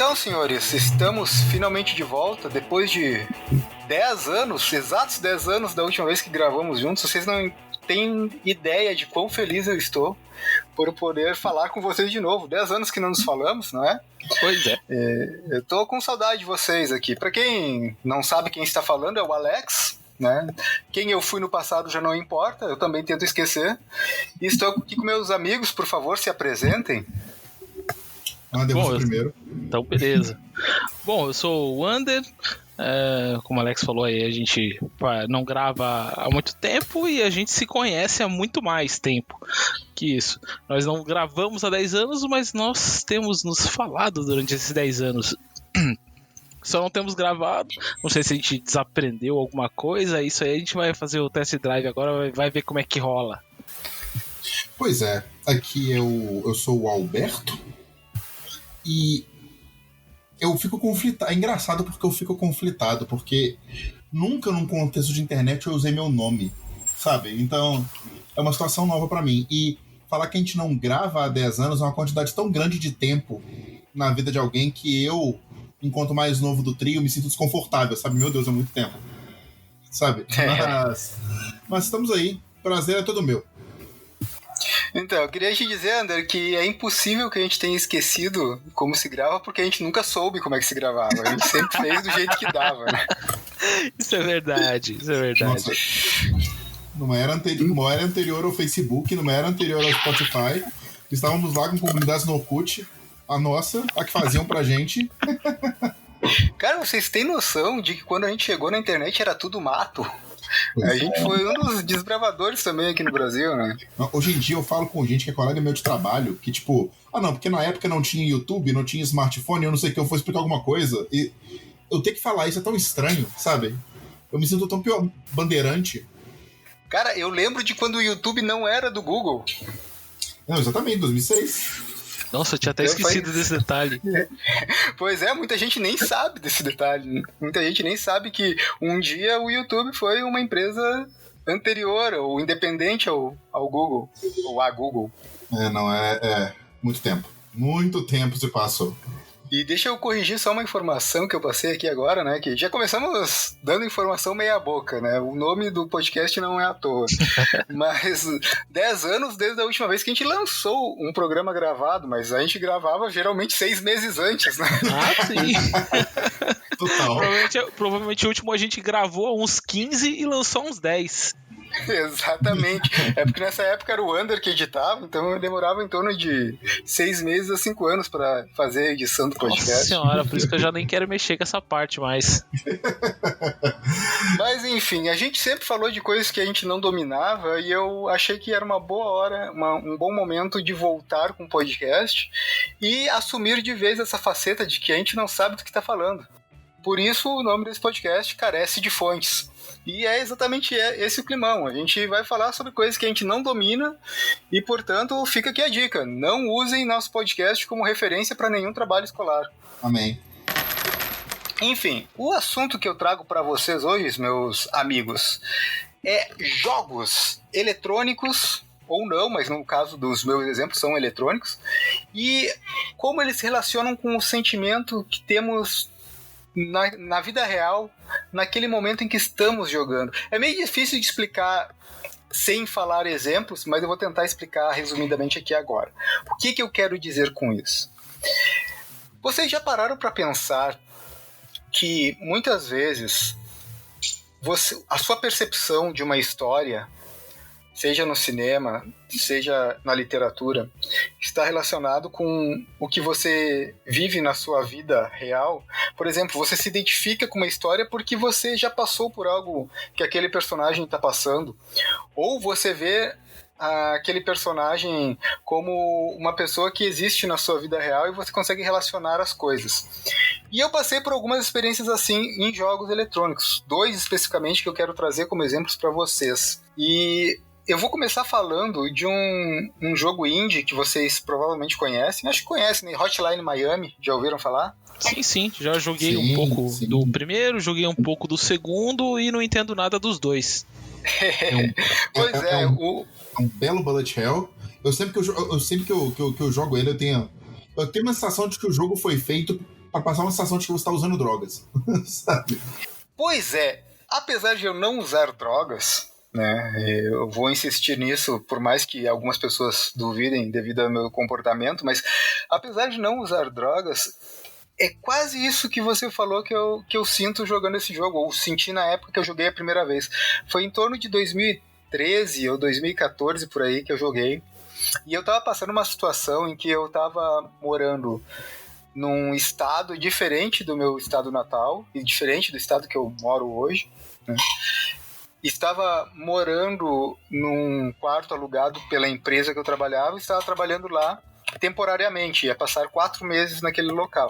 Então, senhores, estamos finalmente de volta depois de 10 anos, exatos 10 anos da última vez que gravamos juntos. Vocês não têm ideia de quão feliz eu estou por poder falar com vocês de novo. 10 anos que não nos falamos, não é? Pois é. Eu tô com saudade de vocês aqui. Pra quem não sabe quem está falando, é o Alex, né? Quem eu fui no passado já não importa, eu também tento esquecer. E estou aqui com meus amigos, por favor, se apresentem. Bom, primeiro. Então, beleza. Bom, eu sou o Wander. Como o Alex falou aí, a gente não grava há muito tempo e a gente se conhece há muito mais tempo que isso. Nós não gravamos há 10 anos, mas nós temos nos falado durante esses 10 anos. Só não temos gravado. Não sei se a gente desaprendeu alguma coisa. Isso aí a gente vai fazer o test drive agora, vai ver como é que rola. Pois é, aqui eu sou o Alberto. E eu fico conflitado. É engraçado porque eu fico conflitado, porque nunca num contexto de internet eu usei meu nome, sabe? Então é uma situação nova pra mim. E falar que a gente não grava há 10 anos é uma quantidade tão grande de tempo na vida de alguém que eu, enquanto mais novo do trio, me sinto desconfortável, sabe? Meu Deus, é muito tempo, sabe? Mas estamos aí. Prazer é todo meu. Então, eu queria te dizer, Ander, que é impossível que a gente tenha esquecido como se grava, porque a gente nunca soube como é que se gravava. A gente sempre fez do jeito que dava, né? Isso é verdade, isso é verdade. Nossa. Numa era anterior ao Facebook, numa era anterior ao Spotify, estávamos lá com comunidades no Orkut, a nossa, a que faziam pra gente. Cara, vocês têm noção de que quando a gente chegou na internet era tudo mato? A gente foi um dos desbravadores também aqui no Brasil, né? Hoje em dia eu falo com gente que é colega meu de trabalho, que tipo, porque na época não tinha YouTube, não tinha smartphone, eu não sei o que, eu vou explicar alguma coisa, e eu ter que falar isso é tão estranho, sabe? Eu me sinto tão pior, bandeirante. Cara, eu lembro de quando o YouTube não era do Google. Não, exatamente, 2006. Nossa, eu tinha até esquecido desse detalhe. Pois é, muita gente nem sabe desse detalhe. Muita gente nem sabe que um dia o YouTube foi uma empresa anterior ou independente ao Google, ou à Google. Muito tempo. Muito tempo se passou. E deixa eu corrigir só uma informação que eu passei aqui agora, né? Que já começamos dando informação meia boca, né? O nome do podcast não é à toa. Mas 10 anos desde a última vez que a gente lançou um programa gravado, mas a gente gravava geralmente 6 meses antes, né? Ah, sim. Total. Provavelmente o último a gente gravou uns 15 e lançou uns 10. Exatamente. É porque nessa época era o Wander que editava, então eu demorava em torno de 6 meses a 5 anos pra fazer a edição do podcast. Nossa senhora, por isso que eu já nem quero mexer com essa parte mais. Mas enfim, a gente sempre falou de coisas que a gente não dominava e eu achei que era uma boa hora, um bom momento de voltar com o podcast e assumir de vez essa faceta de que a gente não sabe do que tá falando. Por isso o nome desse podcast carece de fontes. E é exatamente esse o climão. A gente vai falar sobre coisas que a gente não domina e, portanto, fica aqui a dica. Não usem nosso podcast como referência para nenhum trabalho escolar. Amém. Enfim, o assunto que eu trago para vocês hoje, meus amigos, é jogos eletrônicos, ou não, mas no caso dos meus exemplos são eletrônicos, e como eles se relacionam com o sentimento que temos na vida real, naquele momento em que estamos jogando. É meio difícil de explicar sem falar exemplos, mas eu vou tentar explicar resumidamente aqui agora. O que eu quero dizer com isso? Vocês já pararam para pensar que muitas vezes a sua percepção de uma história, seja no cinema, seja na literatura, está relacionado com o que você vive na sua vida real. Por exemplo, você se identifica com uma história porque você já passou por algo que aquele personagem está passando. Ou você vê aquele personagem como uma pessoa que existe na sua vida real e você consegue relacionar as coisas. E eu passei por algumas experiências assim em jogos eletrônicos. 2 especificamente que eu quero trazer como exemplos para vocês. E eu vou começar falando de um jogo indie que vocês provavelmente conhecem. Acho que conhecem, né? Hotline Miami. Já ouviram falar? Sim. Já joguei um pouco do primeiro, joguei um pouco do segundo e não entendo nada dos dois. É um belo bullet hell. Eu sempre que eu jogo ele, eu tenho uma sensação de que o jogo foi feito pra passar uma sensação de que você tá usando drogas. Sabe? Pois é, apesar de eu não usar drogas, né, eu vou insistir nisso, por mais que algumas pessoas duvidem devido ao meu comportamento, mas apesar de não usar drogas, é quase isso que você falou que eu sinto jogando esse jogo, ou senti na época que eu joguei a primeira vez. Foi em torno de 2013 ou 2014 por aí que eu joguei, e eu tava passando uma situação em que eu tava morando num estado diferente do meu estado natal e diferente do estado que eu moro hoje, né? Estava morando num quarto alugado pela empresa que eu trabalhava e estava trabalhando lá temporariamente, ia passar 4 meses naquele local.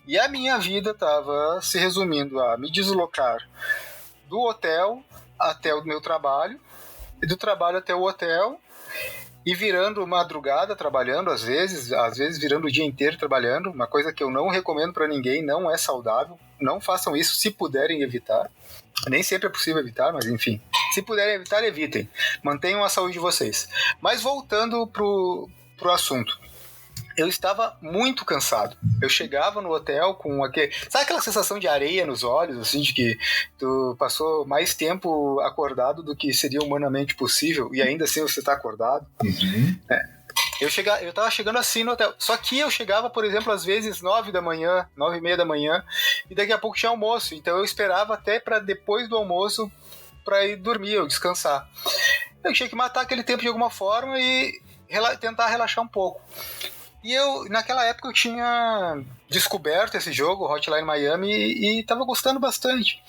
E a minha vida estava se resumindo a me deslocar do hotel até o meu trabalho, e do trabalho até o hotel, e virando madrugada trabalhando, às vezes virando o dia inteiro trabalhando, uma coisa que eu não recomendo para ninguém, não é saudável, não façam isso se puderem evitar. Nem sempre é possível evitar, mas enfim, se puderem evitar, evitem, mantenham a saúde de vocês. Mas voltando pro assunto, eu estava muito cansado. Eu chegava no hotel com aquele... Sabe aquela sensação de areia nos olhos, assim, de que tu passou mais tempo acordado do que seria humanamente possível e ainda assim você está acordado? Uhum. Eu tava chegando assim no hotel. Só que eu chegava, por exemplo, às vezes 9 da manhã, 9:30 da manhã, e daqui a pouco tinha almoço. Então eu esperava até para depois do almoço para ir dormir ou descansar. Eu tinha que matar aquele tempo de alguma forma e tentar relaxar um pouco. E naquela época eu tinha descoberto esse jogo, Hotline Miami, e tava gostando bastante.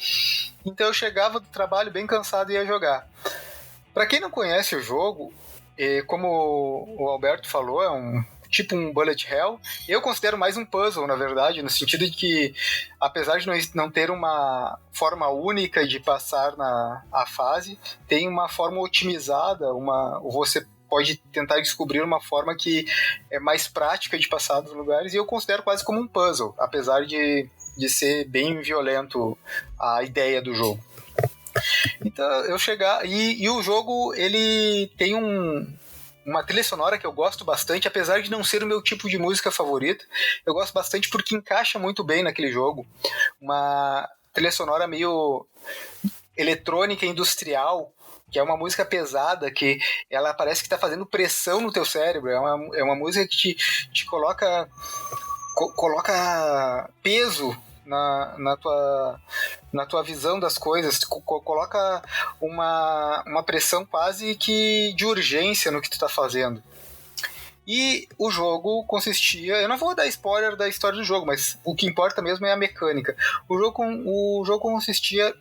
Então eu chegava do trabalho bem cansado e ia jogar. Para quem não conhece o jogo, como o Alberto falou, é um bullet hell. Eu considero mais um puzzle, na verdade, no sentido de que, apesar de não ter uma forma única de passar a fase, tem uma forma otimizada, você pode tentar descobrir uma forma que é mais prática de passar dos lugares, e eu considero quase como um puzzle, apesar de ser bem violento a ideia do jogo. Então eu chegar... E o jogo, ele tem uma trilha sonora que eu gosto bastante, apesar de não ser o meu tipo de música favorita. Eu gosto bastante porque encaixa muito bem naquele jogo. Uma trilha sonora meio eletrônica industrial, que é uma música pesada, que ela parece que está fazendo pressão no teu cérebro. É uma música que te coloca peso na tua visão das coisas, coloca uma pressão quase que de urgência no que tu está fazendo. E o jogo consistia... Eu não vou dar spoiler da história do jogo, mas o que importa mesmo é a mecânica. O jogo consistia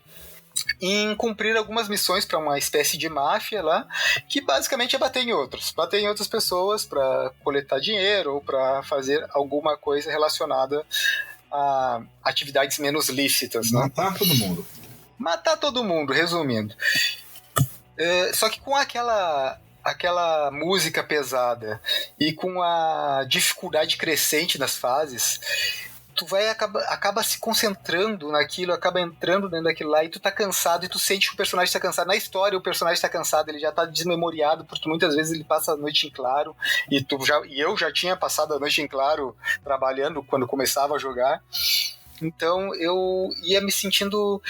em cumprir algumas missões para uma espécie de máfia lá, que basicamente é bater em outras pessoas para coletar dinheiro ou para fazer alguma coisa relacionada a atividades menos lícitas. Matar todo mundo. Matar todo mundo, resumindo. Só que com aquela música pesada e com a dificuldade crescente nas fases, tu acaba se concentrando naquilo, acaba entrando dentro daquilo lá, e tu tá cansado, e tu sente que o personagem tá cansado. Na história, o personagem tá cansado, ele já tá desmemoriado, porque muitas vezes ele passa a noite em claro, e eu já tinha passado a noite em claro trabalhando quando começava a jogar. Então eu ia me sentindo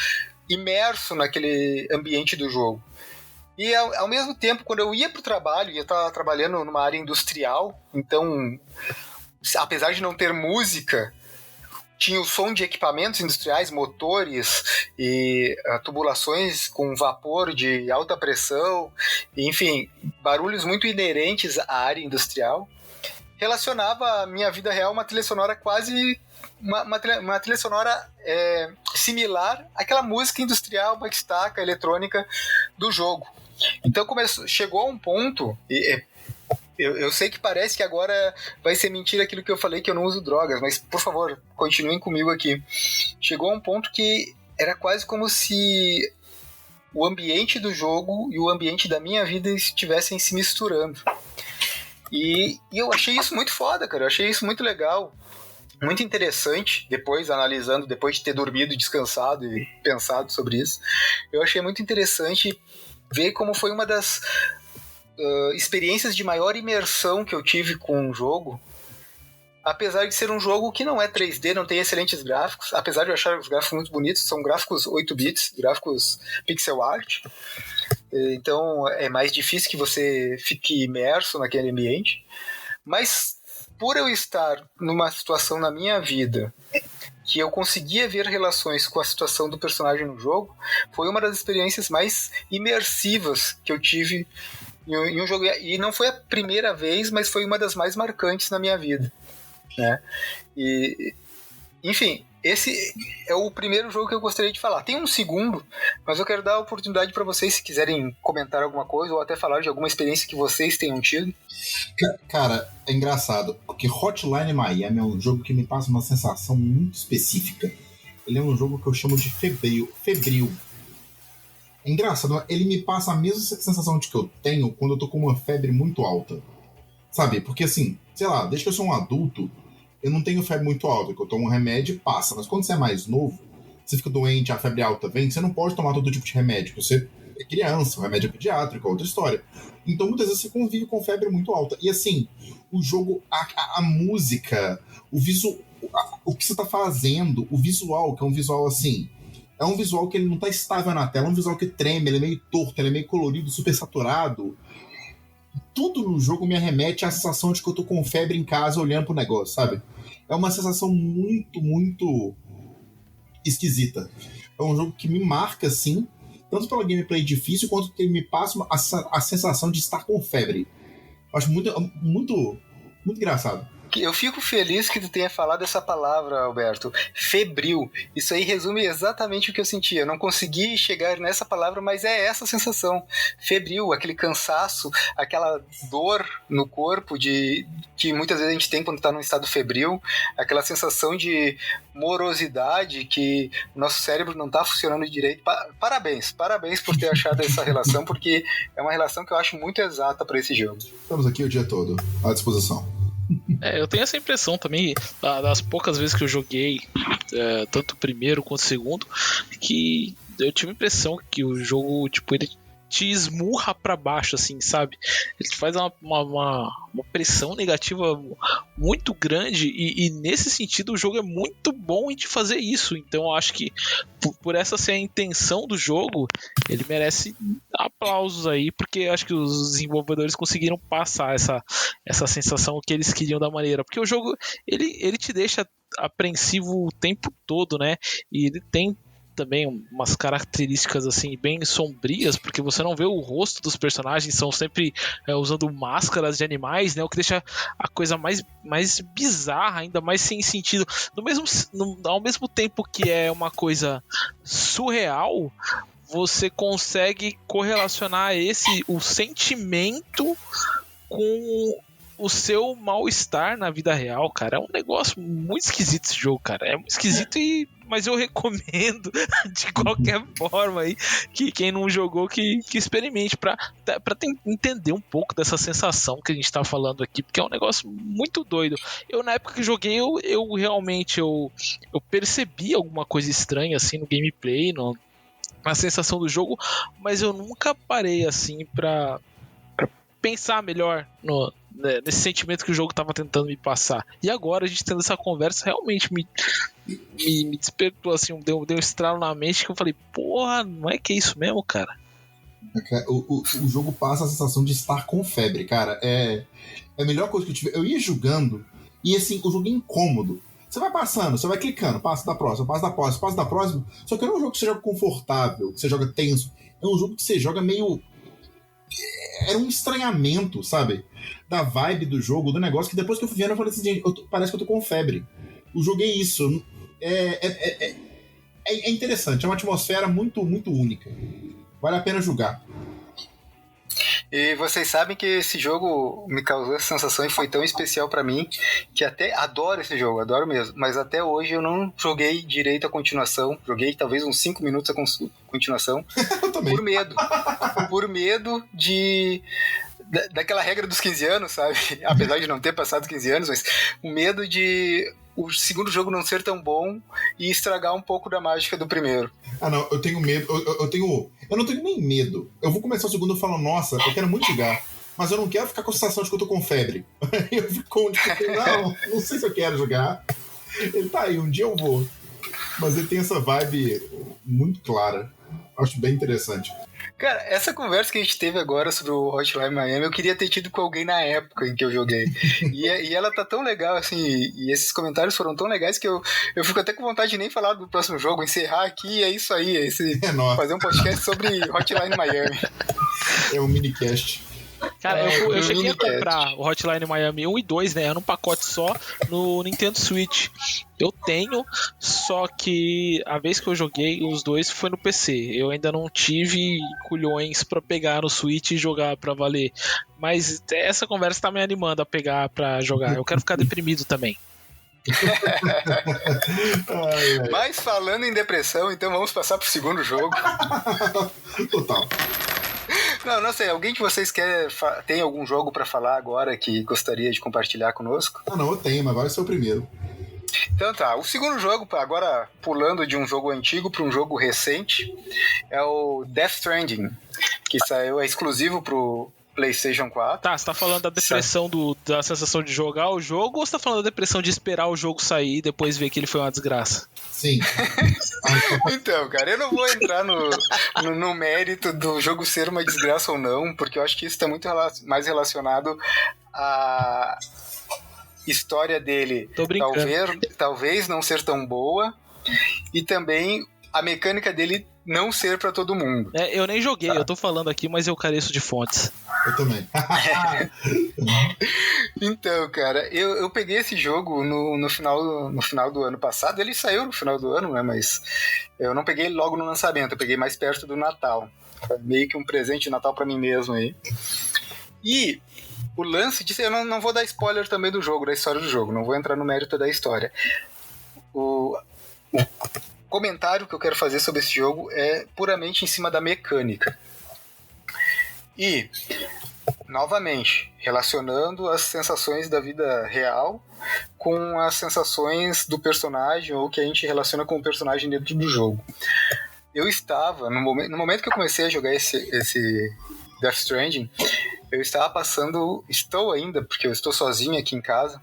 imerso naquele ambiente do jogo. E ao mesmo tempo, quando eu ia pro trabalho, eu estava trabalhando numa área industrial, então, apesar de não ter música, tinha o som de equipamentos industriais, motores e tubulações com vapor de alta pressão, enfim, barulhos muito inerentes à área industrial. Relacionava a minha vida real uma trilha sonora quase... Uma trilha sonora similar àquela música industrial, batistaca, eletrônica do jogo. Então chegou a um ponto... Eu sei que parece que agora vai ser mentira aquilo que eu falei, que eu não uso drogas, mas, por favor, continuem comigo aqui. Chegou a um ponto que era quase como se o ambiente do jogo e o ambiente da minha vida estivessem se misturando. E eu achei isso muito foda, cara. Eu achei isso muito legal, muito interessante, analisando, depois de ter dormido, descansado e pensado sobre isso. Eu achei muito interessante ver como foi uma das... experiências de maior imersão que eu tive com um jogo, apesar de ser um jogo que não é 3D, não tem excelentes gráficos, apesar de eu achar os gráficos muito bonitos, são gráficos 8 bits, gráficos pixel art, então é mais difícil que você fique imerso naquele ambiente, mas por eu estar numa situação na minha vida que eu conseguia ver relações com a situação do personagem no jogo, foi uma das experiências mais imersivas que eu tive em um jogo, e não foi a primeira vez, mas foi uma das mais marcantes na minha vida, né? E, enfim, esse é o primeiro jogo que eu gostaria de falar. Tem um segundo, mas eu quero dar a oportunidade para vocês, se quiserem comentar alguma coisa ou até falar de alguma experiência que vocês tenham tido. Cara, é engraçado, porque Hotline Miami é um jogo que me passa uma sensação muito específica. Ele é um jogo que eu chamo de febril. É engraçado, ele me passa a mesma sensação de que eu tenho quando eu tô com uma febre muito alta. Sabe? Porque assim, sei lá, desde que eu sou um adulto, eu não tenho febre muito alta, que eu tomo um remédio e passa. Mas quando você é mais novo, você fica doente, a febre alta vem, você não pode tomar todo tipo de remédio. Você é criança, o remédio é pediátrico, é outra história. Então muitas vezes você convive com febre muito alta. E assim, o jogo, a música, o visual, o que você tá fazendo, o visual, que é um visual assim... É um visual que ele não tá estável na tela, é um visual que treme, ele é meio torto, ele é meio colorido, super saturado. Tudo no jogo me arremete à sensação de que eu tô com febre em casa olhando pro negócio, sabe? É uma sensação muito, muito esquisita. É um jogo que me marca, assim, tanto pela gameplay difícil, quanto que ele me passa a sensação de estar com febre. Eu acho muito, muito, muito engraçado. Eu fico feliz que tu tenha falado essa palavra, Alberto. Febril. Isso aí resume exatamente o que eu sentia. Eu não consegui chegar nessa palavra, mas é essa sensação. Febril, aquele cansaço, aquela dor no corpo que muitas vezes a gente tem quando está num estado febril, aquela sensação de morosidade que o nosso cérebro não está funcionando direito. Parabéns por ter achado essa relação, porque é uma relação que eu acho muito exata para esse jogo. Estamos aqui o dia todo, à disposição. Eu tenho essa impressão também, das poucas vezes que eu joguei, tanto o primeiro quanto o segundo, que eu tive a impressão que o jogo, tipo, ele te esmurra pra baixo, assim, sabe? Ele faz uma pressão negativa muito grande e nesse sentido o jogo é muito bom em te fazer isso. Então eu acho que por essa ser a intenção do jogo, ele merece aplausos aí, porque eu acho que os desenvolvedores conseguiram passar essa sensação que eles queriam da maneira, porque o jogo ele te deixa apreensivo o tempo todo, né? E ele tem também umas características assim bem sombrias, porque você não vê o rosto dos personagens, são sempre usando máscaras de animais, né, o que deixa a coisa mais bizarra, ainda mais sem sentido. Ao mesmo tempo que é uma coisa surreal, você consegue correlacionar o sentimento com o seu mal-estar na vida real, cara. É um negócio muito esquisito esse jogo, cara. É muito esquisito, mas eu recomendo de qualquer forma aí que quem não jogou que experimente pra entender um pouco dessa sensação que a gente tá falando aqui, porque é um negócio muito doido. Eu, na época que joguei, eu realmente percebi alguma coisa estranha assim no gameplay, na sensação do jogo, mas eu nunca parei assim pra pensar melhor nesse sentimento que o jogo estava tentando me passar. E agora a gente tendo essa conversa realmente me despertou assim, deu um estralo na mente que eu falei, porra, não é que é isso mesmo, cara? O jogo passa a sensação de estar com febre, cara. É a melhor coisa que eu tive. Eu ia jogando e assim, o jogo é incômodo. Você vai passando, você vai clicando, passa da próxima, passa da próxima. Só que não é um jogo que você joga confortável, que você joga tenso. É um jogo que você joga meio... Era um estranhamento, sabe? Da vibe do jogo, do negócio, que depois que eu fui vendo eu falei assim, gente, parece que eu tô com febre. O jogo é isso. É interessante, é uma atmosfera muito, muito única. Vale a pena jogar. E vocês sabem que esse jogo me causou essa sensação e foi tão especial pra mim que até adoro esse jogo, adoro mesmo. Mas até hoje eu não joguei direito a continuação. Joguei talvez uns 5 minutos a continuação. Eu também. Por medo. Por medo daquela regra dos 15 anos, sabe? Apesar de não ter passado 15 anos, mas o medo de o segundo jogo não ser tão bom e estragar um pouco da mágica do primeiro. Ah, não, eu tenho medo. Eu não tenho nem medo. Eu vou começar o segundo e falo, nossa, eu quero muito jogar. mas eu não quero ficar com a sensação de que eu tô com febre. Eu fico tipo, não sei se eu quero jogar. Ele tá aí, um dia eu vou. Mas ele tem essa vibe muito clara. Acho bem interessante. Cara, essa conversa que a gente teve agora sobre o Hotline Miami, eu queria ter tido com alguém na época em que eu joguei. E ela tá tão legal, assim, e esses comentários foram tão legais que eu fico até com vontade de nem falar do próximo jogo, encerrar aqui, é isso aí, fazer um podcast sobre Hotline Miami. É um minicast. Cara, eu cheguei a comprar o Hotline Miami 1 e 2, né? Num pacote só no Nintendo Switch. Eu tenho, só que a vez que eu joguei os dois foi no PC. Eu ainda não tive culhões pra pegar no Switch e jogar pra valer. Mas essa conversa tá me animando a pegar pra jogar. Eu quero ficar deprimido também. Mas falando em depressão, então vamos passar pro segundo jogo. Total. Não sei, alguém de vocês tem algum jogo pra falar agora que gostaria de compartilhar conosco? Não, eu tenho, mas vai ser o primeiro. Então tá, o segundo jogo, agora pulando de um jogo antigo para um jogo recente, é o Death Stranding, que saiu, é exclusivo pro PlayStation 4. Tá, você tá falando da depressão da sensação de jogar o jogo, ou você tá falando da depressão de esperar o jogo sair e depois ver que ele foi uma desgraça? Sim. Então, cara, eu não vou entrar no mérito do jogo ser uma desgraça ou não, porque eu acho que isso tá muito mais relacionado à história dele. Talvez não ser tão boa, e também a mecânica dele não ser pra todo mundo. Eu nem joguei, eu tô falando aqui, mas eu careço de fontes. Eu também. Então, cara, eu peguei esse jogo no final do ano passado. Ele saiu no final do ano, né? Mas eu não peguei logo no lançamento, eu peguei mais perto do Natal. Foi meio que um presente de Natal pra mim mesmo aí. E o lance disso, eu não vou dar spoiler também do jogo, da história do jogo, não vou entrar no mérito da história. O comentário que eu quero fazer sobre esse jogo é puramente em cima da mecânica. E, novamente, relacionando as sensações da vida real com as sensações do personagem, ou que a gente relaciona com o personagem dentro do jogo. Eu estava, no momento que eu comecei a jogar esse Death Stranding, eu estava passando, estou ainda, porque eu estou sozinho aqui em casa,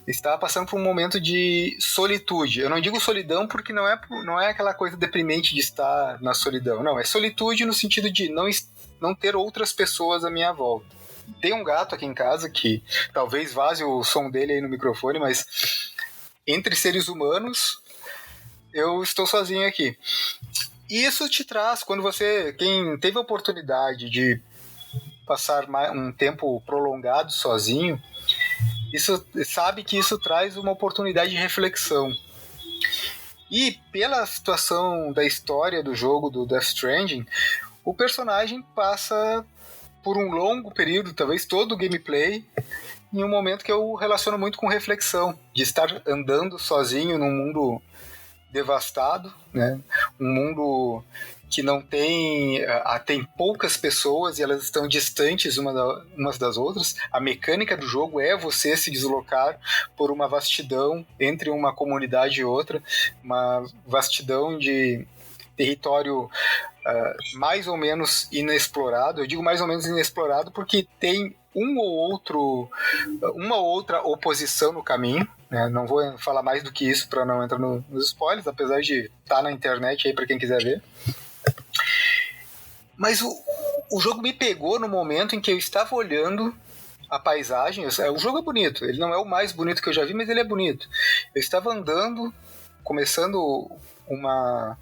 estava passando por um momento de solitude. Eu não digo solidão porque não é aquela coisa deprimente de estar na solidão. Não, é solitude no sentido de não ter outras pessoas à minha volta. Tem um gato aqui em casa que talvez vaze o som dele aí no microfone, mas entre seres humanos eu estou sozinho aqui. E isso te traz, quem teve a oportunidade de passar um tempo prolongado sozinho, sabe que isso traz uma oportunidade de reflexão. E pela situação da história do jogo do Death Stranding, o personagem passa por um longo período, talvez todo o gameplay, em um momento que eu relaciono muito com reflexão, de estar andando sozinho num mundo devastado, né? Um mundo que não tem poucas pessoas e elas estão distantes umas das outras. A mecânica do jogo é você se deslocar por uma vastidão entre uma comunidade e outra, uma vastidão de território mais ou menos inexplorado. Eu digo mais ou menos inexplorado porque tem uma ou outra oposição no caminho, né? Não vou falar mais do que isso para não entrar nos spoilers, apesar de estar na internet aí para quem quiser ver. Mas o jogo me pegou no momento em que eu estava olhando a paisagem. O jogo é bonito, ele não é o mais bonito que eu já vi, mas ele é bonito. Eu estava andando, começando uma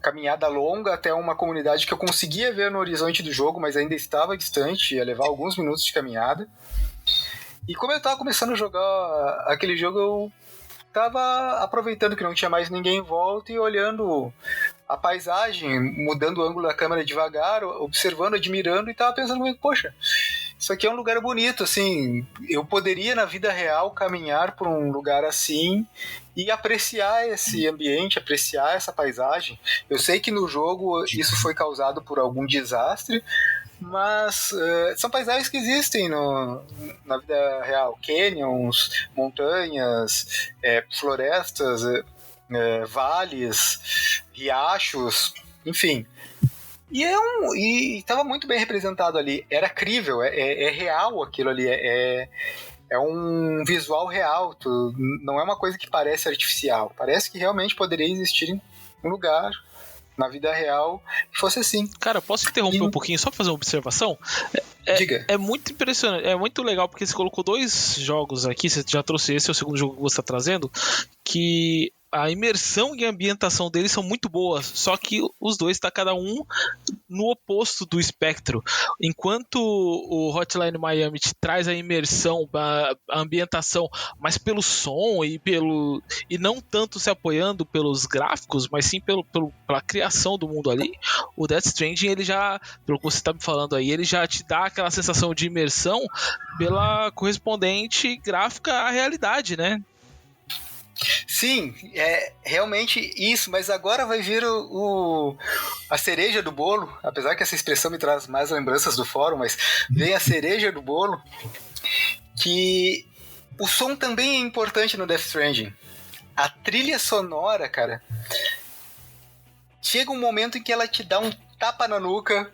caminhada longa até uma comunidade que eu conseguia ver no horizonte do jogo, mas ainda estava distante, ia levar alguns minutos de caminhada. E como eu estava começando a jogar aquele jogo, eu estava aproveitando que não tinha mais ninguém em volta e olhando a paisagem, mudando o ângulo da câmera devagar, observando, admirando, e estava pensando comigo, poxa, isso aqui é um lugar bonito, assim, eu poderia na vida real caminhar por um lugar assim e apreciar esse ambiente, apreciar essa paisagem. Eu sei que no jogo isso foi causado por algum desastre, mas são paisagens que existem na vida real. Canyons, montanhas, florestas, vales, riachos, enfim. E estava muito bem representado ali. Era crível, é real aquilo ali. É um visual real. Não é uma coisa que parece artificial. Parece que realmente poderia existir em um lugar, na vida real, que fosse assim. Cara, posso interromper um pouquinho só pra fazer uma observação? Diga. É muito impressionante, é muito legal, porque você colocou 2 jogos aqui, você já trouxe esse, é o segundo jogo que você está trazendo, que a imersão e a ambientação deles são muito boas, só que os dois tá cada um no oposto do espectro. Enquanto o Hotline Miami te traz a imersão, a ambientação, mas pelo som e não tanto se apoiando pelos gráficos, mas sim pela criação do mundo ali, o Death Stranding, ele já, pelo que você está me falando aí, ele já te dá aquela sensação de imersão pela correspondente gráfica à realidade, né? Sim, é realmente isso, mas agora vai vir a cereja do bolo, apesar que essa expressão me traz mais lembranças do fórum, mas vem a cereja do bolo, que o som também é importante no Death Stranding. A trilha sonora, cara, chega um momento em que ela te dá um tapa na nuca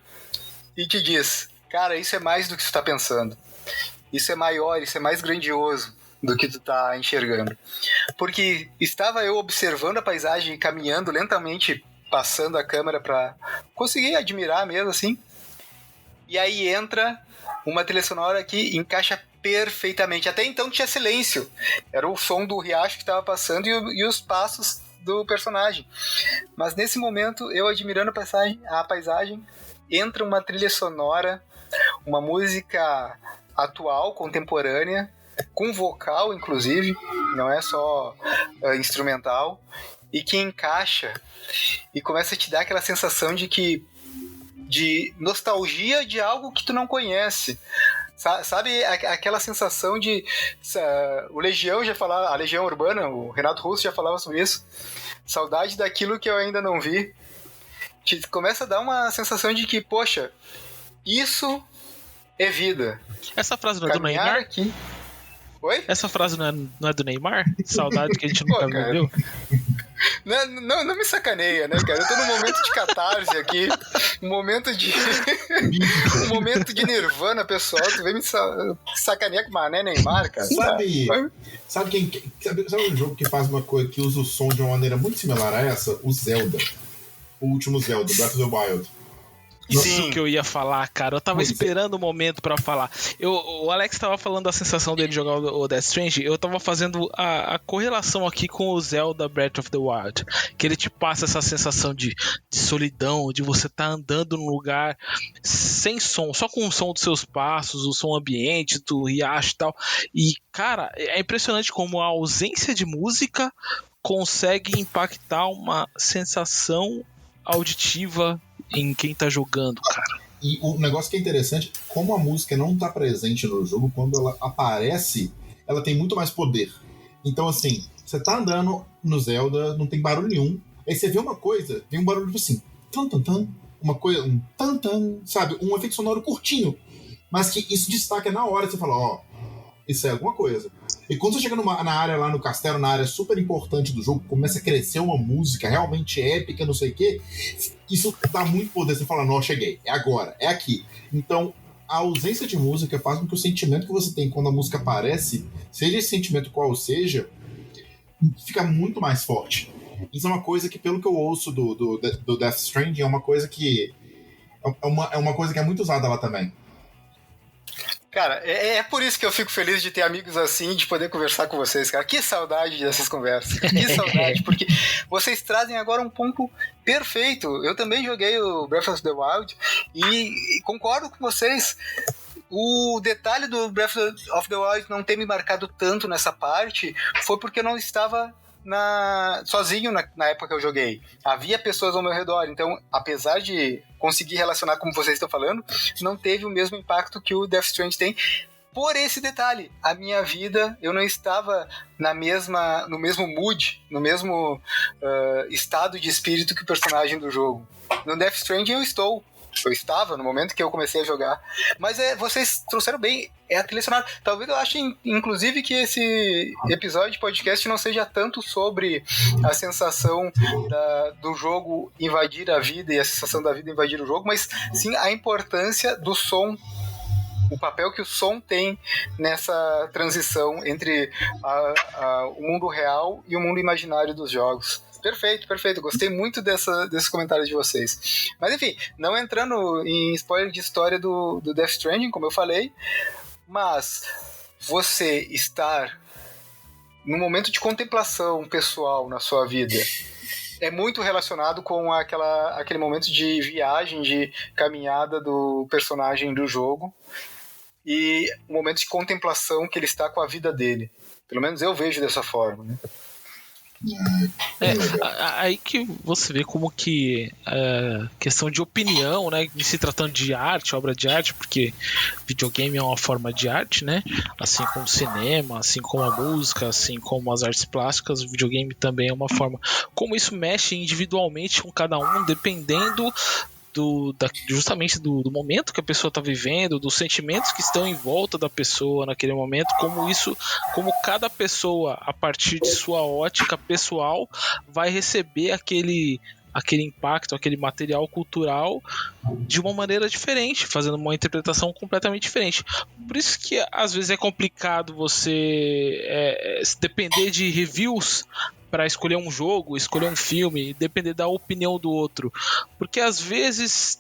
e te diz, cara, isso é mais do que você está pensando. Isso é maior, isso é mais grandioso do que tu tá enxergando. Porque estava eu observando a paisagem, caminhando lentamente, passando a câmera pra conseguir admirar mesmo, assim. E aí entra uma trilha sonora que encaixa perfeitamente. Até então tinha silêncio. Era o som do riacho que estava passando e os passos do personagem. Mas nesse momento, eu admirando a paisagem, entra uma trilha sonora, uma música atual, contemporânea, com vocal, inclusive, não é só instrumental, e que encaixa e começa a te dar aquela sensação de nostalgia de algo que tu não conhece. Sabe aquela sensação de... o Legião já falava, a Legião Urbana, o Renato Russo já falava sobre isso. Saudade daquilo que eu ainda não vi. Que começa a dar uma sensação de que, poxa, isso é vida. Essa frase não é do Neymar? Aqui. Oi? Essa frase não é do Neymar? Saudade que a gente nunca viveu? Não me sacaneia, né, cara? Eu tô num momento de catarse aqui, um momento de nirvana, pessoal. Tu vem me sacanear com o Mané Neymar, cara. Sabe um jogo que faz uma coisa, que usa o som de uma maneira muito similar a essa? O Zelda. O último Zelda, Breath of the Wild. Isso que eu ia falar, cara. Eu tava esperando o momento pra falar. O Alex tava falando da sensação dele jogar o Death Stranding. Eu tava fazendo a correlação aqui com o Zelda Breath of the Wild. Que ele te passa essa sensação de solidão, de você tá andando num lugar sem som, só com o som dos seus passos, o som ambiente, do riacho e tal. E, cara, é impressionante como a ausência de música consegue impactar uma sensação auditiva em quem tá jogando, cara. E o negócio que é interessante, como a música não tá presente no jogo, quando ela aparece, ela tem muito mais poder. Então, assim, você tá andando no Zelda, não tem barulho nenhum, aí você vê uma coisa, vem um barulho tipo assim, tan, tan, tan, uma coisa, um tan, tan, sabe? Um efeito sonoro curtinho, mas que isso destaca na hora, você fala, ó, isso é alguma coisa. E quando você chega na área lá no castelo, na área super importante do jogo, começa a crescer uma música realmente épica, não sei o quê, isso dá muito poder. Você fala, não, cheguei, é agora, é aqui. Então, a ausência de música faz com que o sentimento que você tem quando a música aparece, seja esse sentimento qual seja, fica muito mais forte. Isso é uma coisa que, pelo que eu ouço do Death Stranding, é uma coisa que é uma coisa que é muito usada lá também. Cara, é por isso que eu fico feliz de ter amigos assim, de poder conversar com vocês, cara. Que saudade dessas conversas. Que saudade, porque vocês trazem agora um ponto perfeito. Eu também joguei o Breath of the Wild e concordo com vocês. O detalhe do Breath of the Wild não ter me marcado tanto nessa parte foi porque eu não estava sozinho na época que eu joguei. Havia pessoas ao meu redor, então apesar de conseguir relacionar como vocês estão falando, não teve o mesmo impacto que o Death Stranding tem. Por esse detalhe, a minha vida, eu não estava no mesmo mood, no mesmo estado de espírito que o personagem do jogo. No Death Stranding eu estava no momento que eu comecei a jogar. Mas vocês trouxeram bem, é a trilha sonora. Talvez eu ache, inclusive, que esse episódio de podcast não seja tanto sobre a sensação do jogo invadir a vida e a sensação da vida invadir o jogo, mas sim a importância do som, o papel que o som tem nessa transição entre o mundo real e o mundo imaginário dos jogos. Perfeito. Gostei muito desses comentários de vocês. Mas enfim, não entrando em spoiler de história do Death Stranding, como eu falei, mas você estar num momento de contemplação pessoal na sua vida é muito relacionado com aquele momento de viagem, de caminhada do personagem do jogo e o momento de contemplação que ele está com a vida dele. Pelo menos eu vejo dessa forma, né? Aí que você vê como que questão de opinião, né, se tratando de arte, obra de arte, porque videogame é uma forma de arte, né, assim como o cinema, assim como a música, assim como as artes plásticas, o videogame também é uma forma. Como isso mexe individualmente com cada um, dependendo justamente do momento que a pessoa está vivendo, dos sentimentos que estão em volta da pessoa naquele momento, como cada pessoa, a partir de sua ótica pessoal, vai receber aquele impacto, aquele material cultural de uma maneira diferente, fazendo uma interpretação completamente diferente. Por isso que às vezes é complicado você depender de reviews para escolher um jogo, escolher um filme, depender da opinião do outro. Porque às vezes,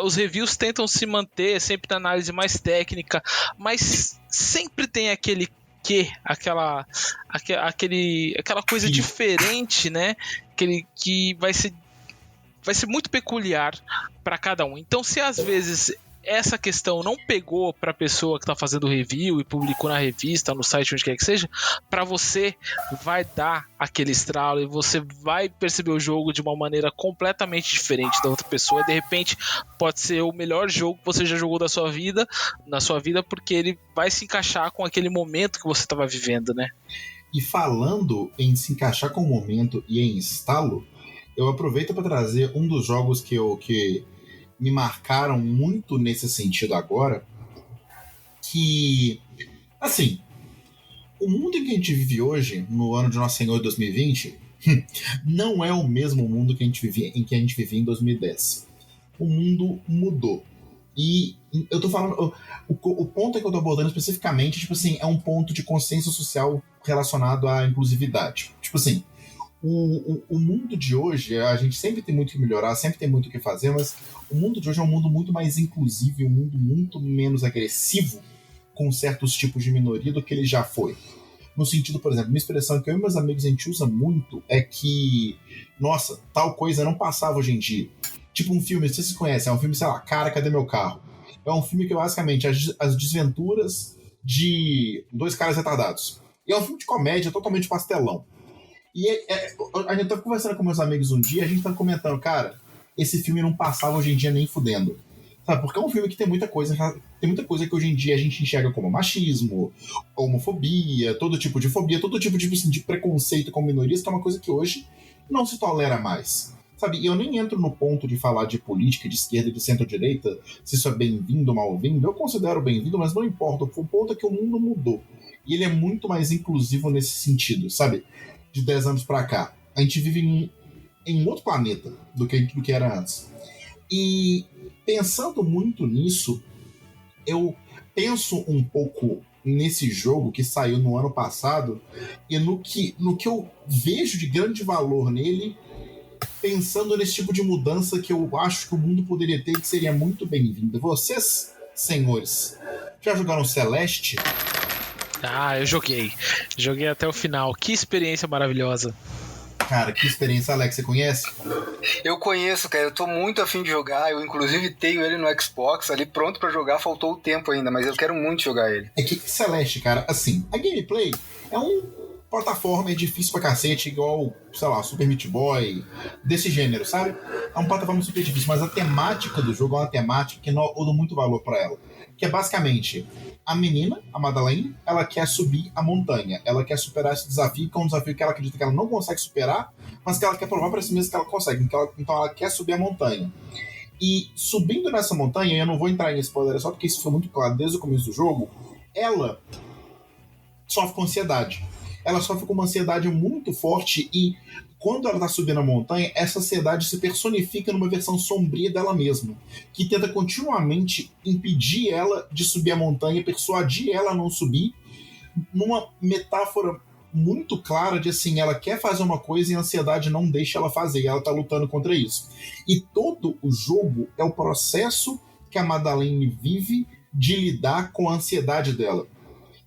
os reviews tentam se manter sempre na análise mais técnica, mas sempre tem aquela coisa diferente, né? Que vai ser muito peculiar para cada um. Então, se às vezes essa questão não pegou para a pessoa que está fazendo o review e publicou na revista, no site, onde quer que seja, para você vai dar aquele estralo e você vai perceber o jogo de uma maneira completamente diferente da outra pessoa. De repente pode ser o melhor jogo que você já jogou na sua vida, porque ele vai se encaixar com aquele momento que você estava vivendo, né? E falando em se encaixar com o momento e em estalo, eu aproveito para trazer um dos jogos que me marcaram muito nesse sentido agora, que, assim, o mundo em que a gente vive hoje, no ano de Nosso Senhor 2020, não é o mesmo mundo em que a gente vivia em 2010. O mundo mudou. E eu tô falando, o ponto que eu tô abordando especificamente, tipo assim, é um ponto de consciência social relacionado à inclusividade. Tipo assim, o mundo de hoje, a gente sempre tem muito que melhorar, sempre tem muito o que fazer, mas o mundo de hoje é um mundo muito mais inclusivo e um mundo muito menos agressivo com certos tipos de minoria do que ele já foi. No sentido, por exemplo, uma expressão que eu e meus amigos a gente usa muito é que, nossa, tal coisa não passava hoje em dia. Tipo um filme, não sei se vocês conhecem, é um filme, sei lá, Cara, Cadê Meu Carro? É um filme que basicamente as desventuras de dois caras retardados. E é um filme de comédia totalmente pastelão. E a gente tá conversando com meus amigos um dia, a gente tá comentando, cara, esse filme não passava hoje em dia nem fudendo. Sabe? Porque é um filme que tem muita coisa que hoje em dia a gente enxerga como machismo, homofobia, todo tipo de fobia, todo tipo de preconceito com minorias, que é uma coisa que hoje não se tolera mais. Sabe? Eu nem entro no ponto de falar de política, de esquerda e de centro-direita, se isso é bem-vindo ou mal-vindo. Eu considero bem-vindo, mas não importa. O ponto é que o mundo mudou. E ele é muito mais inclusivo nesse sentido, sabe? De 10 anos pra cá. A gente vive em outro planeta do que era antes. E pensando muito nisso, eu penso um pouco nesse jogo que saiu no ano passado e no que eu vejo de grande valor nele, pensando nesse tipo de mudança que eu acho que o mundo poderia ter, que seria muito bem-vinda. Vocês, senhores, já jogaram Celeste? Ah, eu joguei. Joguei até o final. Que experiência maravilhosa. Cara, que experiência, Alex, você conhece? Eu conheço, cara, eu tô muito afim de jogar, eu inclusive tenho ele no Xbox ali pronto pra jogar, faltou o tempo ainda, mas eu quero muito jogar ele. É que Celeste, cara, assim, a gameplay é um plataforma difícil pra cacete, igual, sei lá, Super Meat Boy, desse gênero, sabe? É um plataforma super difícil, mas a temática do jogo é uma temática que eu dou muito valor pra ela, que é basicamente a menina, a Madeleine, ela quer subir a montanha, ela quer superar esse desafio, que é um desafio que ela acredita que ela não consegue superar, mas que ela quer provar para si mesma que ela consegue, então ela quer subir a montanha. E subindo nessa montanha, eu não vou entrar em spoiler só porque isso foi muito claro desde o começo do jogo, ela sofre com ansiedade. Ela sofre com uma ansiedade muito forte e quando ela está subindo a montanha, essa ansiedade se personifica numa versão sombria dela mesma, que tenta continuamente impedir ela de subir a montanha, persuadir ela a não subir, numa metáfora muito clara de assim, ela quer fazer uma coisa e a ansiedade não deixa ela fazer, e ela tá lutando contra isso. E todo o jogo é o processo que a Madeleine vive de lidar com a ansiedade dela,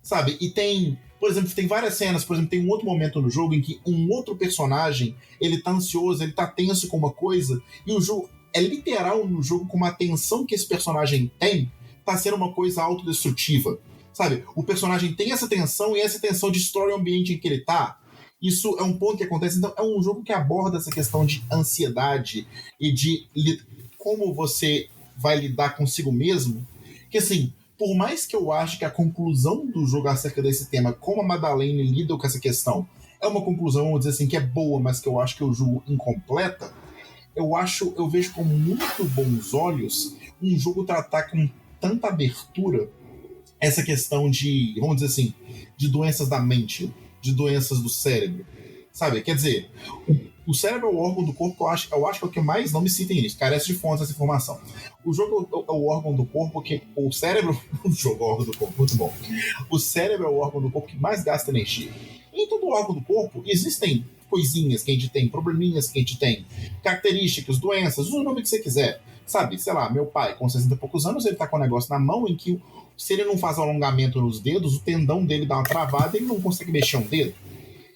sabe? E tem, por exemplo, tem várias cenas, por exemplo, tem um outro momento no jogo em que um outro personagem, ele tá ansioso, ele tá tenso com uma coisa, e o jogo é literal no jogo com uma tensão que esse personagem tem, tá sendo uma coisa autodestrutiva. Sabe, o personagem tem essa tensão e essa tensão destrói o ambiente em que ele tá. Isso é um ponto que acontece. Então, é um jogo que aborda essa questão de ansiedade e de como você vai lidar consigo mesmo. Que, assim, por mais que eu ache que a conclusão do jogo acerca desse tema, como a Madeleine lida com essa questão, é uma conclusão, vamos dizer assim, que é boa, mas que eu acho que eu julgo incompleta, eu vejo com muito bons olhos um jogo tratar com tanta abertura essa questão de, vamos dizer assim, de doenças da mente, de doenças do cérebro, sabe? Quer dizer, o cérebro é o órgão do corpo que eu acho que é o que mais, não me citem nisso, carece de fontes essa informação. O jogo é o órgão do corpo que, o cérebro, o jogo é o órgão do corpo, muito bom. O cérebro é o órgão do corpo que mais gasta energia. E em todo o órgão do corpo existem coisinhas que a gente tem, probleminhas que a gente tem, características, doenças, usa o nome que você quiser, sabe? Sei lá, meu pai, com 60 e poucos anos, ele tá com um negócio na mão em que se ele não faz alongamento nos dedos, o tendão dele dá uma travada e ele não consegue mexer um dedo.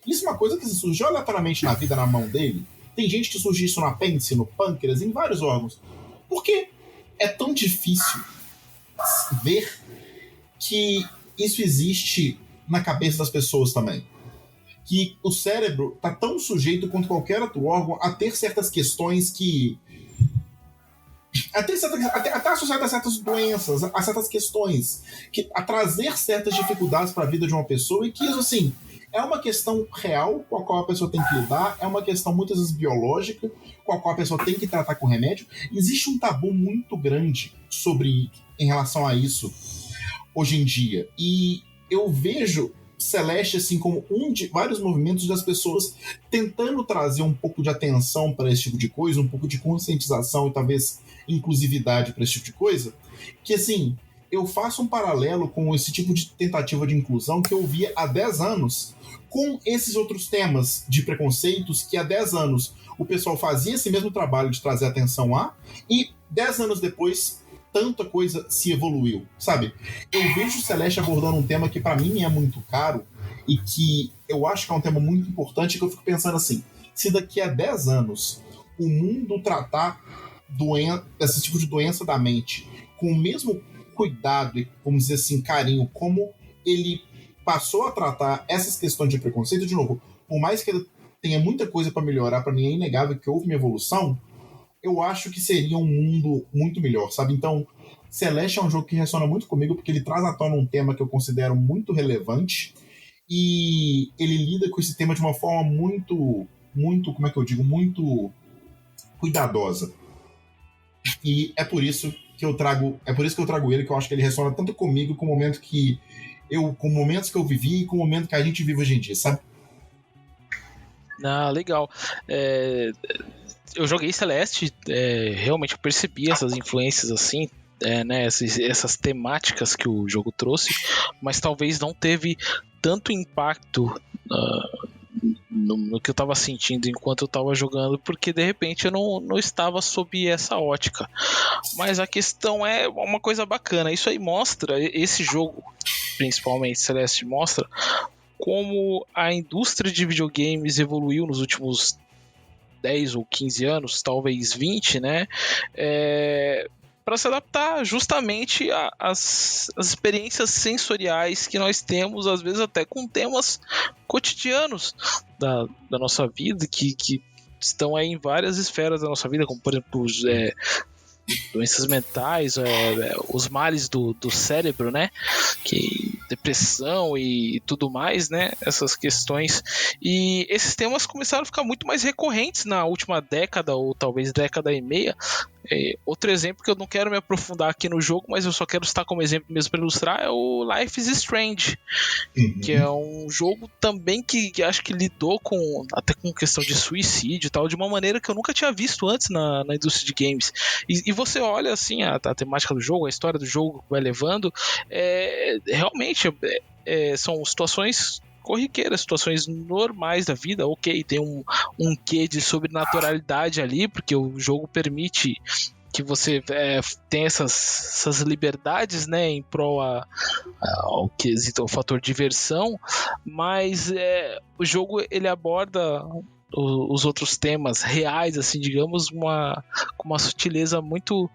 Isso é uma coisa que surgiu aleatoriamente na vida, na mão dele. Tem gente que surge isso no apêndice, no pâncreas, em vários órgãos. Por que é tão difícil ver que isso existe na cabeça das pessoas também? Que o cérebro está tão sujeito quanto qualquer outro órgão a ter certas questões que até associado a certas doenças, a certas questões, a trazer certas dificuldades para a vida de uma pessoa, e que isso, assim, é uma questão real com a qual a pessoa tem que lidar, é uma questão muitas vezes biológica, com a qual a pessoa tem que tratar com remédio. Existe um tabu muito grande em relação a isso hoje em dia, e eu vejo Celeste assim como um de vários movimentos das pessoas tentando trazer um pouco de atenção para esse tipo de coisa, um pouco de conscientização e talvez inclusividade para esse tipo de coisa, que assim, eu faço um paralelo com esse tipo de tentativa de inclusão que eu via há 10 anos com esses outros temas de preconceitos que há 10 anos o pessoal fazia esse mesmo trabalho de trazer atenção a, e 10 anos depois tanta coisa se evoluiu, sabe? Eu vejo o Celeste abordando um tema que para mim é muito caro e que eu acho que é um tema muito importante, que eu fico pensando assim, se daqui a 10 anos o mundo tratar esse tipo de doença da mente com o mesmo cuidado e, vamos dizer assim, carinho, como ele passou a tratar essas questões de preconceito, de novo, por mais que ele tenha muita coisa para melhorar, para mim é inegável que houve uma evolução, eu acho que seria um mundo muito melhor, sabe? Então, Celeste é um jogo que ressona muito comigo porque ele traz à tona um tema que eu considero muito relevante e ele lida com esse tema de uma forma muito, como é que eu digo, muito cuidadosa. E é por isso que eu trago ele, que eu acho que ele ressona tanto comigo com momentos que eu vivi e com o momento que a gente vive hoje em dia, sabe? Ah, legal. Eu joguei Celeste, realmente eu percebi essas influências assim, né, essas temáticas que o jogo trouxe, mas talvez não teve tanto impacto no que eu estava sentindo enquanto eu estava jogando, porque de repente eu não estava sob essa ótica. Mas a questão é uma coisa bacana, isso aí mostra, esse jogo, principalmente Celeste, mostra como a indústria de videogames evoluiu nos últimos 10 ou 15 anos, talvez 20, né? Para se adaptar justamente às experiências sensoriais que nós temos, às vezes até com temas cotidianos da nossa vida, que estão aí em várias esferas da nossa vida, como por exemplo doenças mentais, os males do cérebro, né? Depressão e tudo mais, né? Essas questões. E esses temas começaram a ficar muito mais recorrentes na última década, ou talvez década e meia, Outro exemplo que eu não quero me aprofundar aqui no jogo, mas eu só quero citar como exemplo mesmo para ilustrar, é o Life is Strange, que é um jogo também que acho que lidou até com questão de suicídio e tal, de uma maneira que eu nunca tinha visto antes na indústria de games. E você olha assim a temática do jogo, a história do jogo que vai levando, realmente são situações corriqueiras, situações normais da vida. Ok, tem um quê de sobrenaturalidade ali, porque o jogo permite que você tenha essas liberdades, né, em prol ao quesito, ao fator diversão, mas o jogo ele aborda os outros temas reais, assim, digamos, com uma sutileza muito,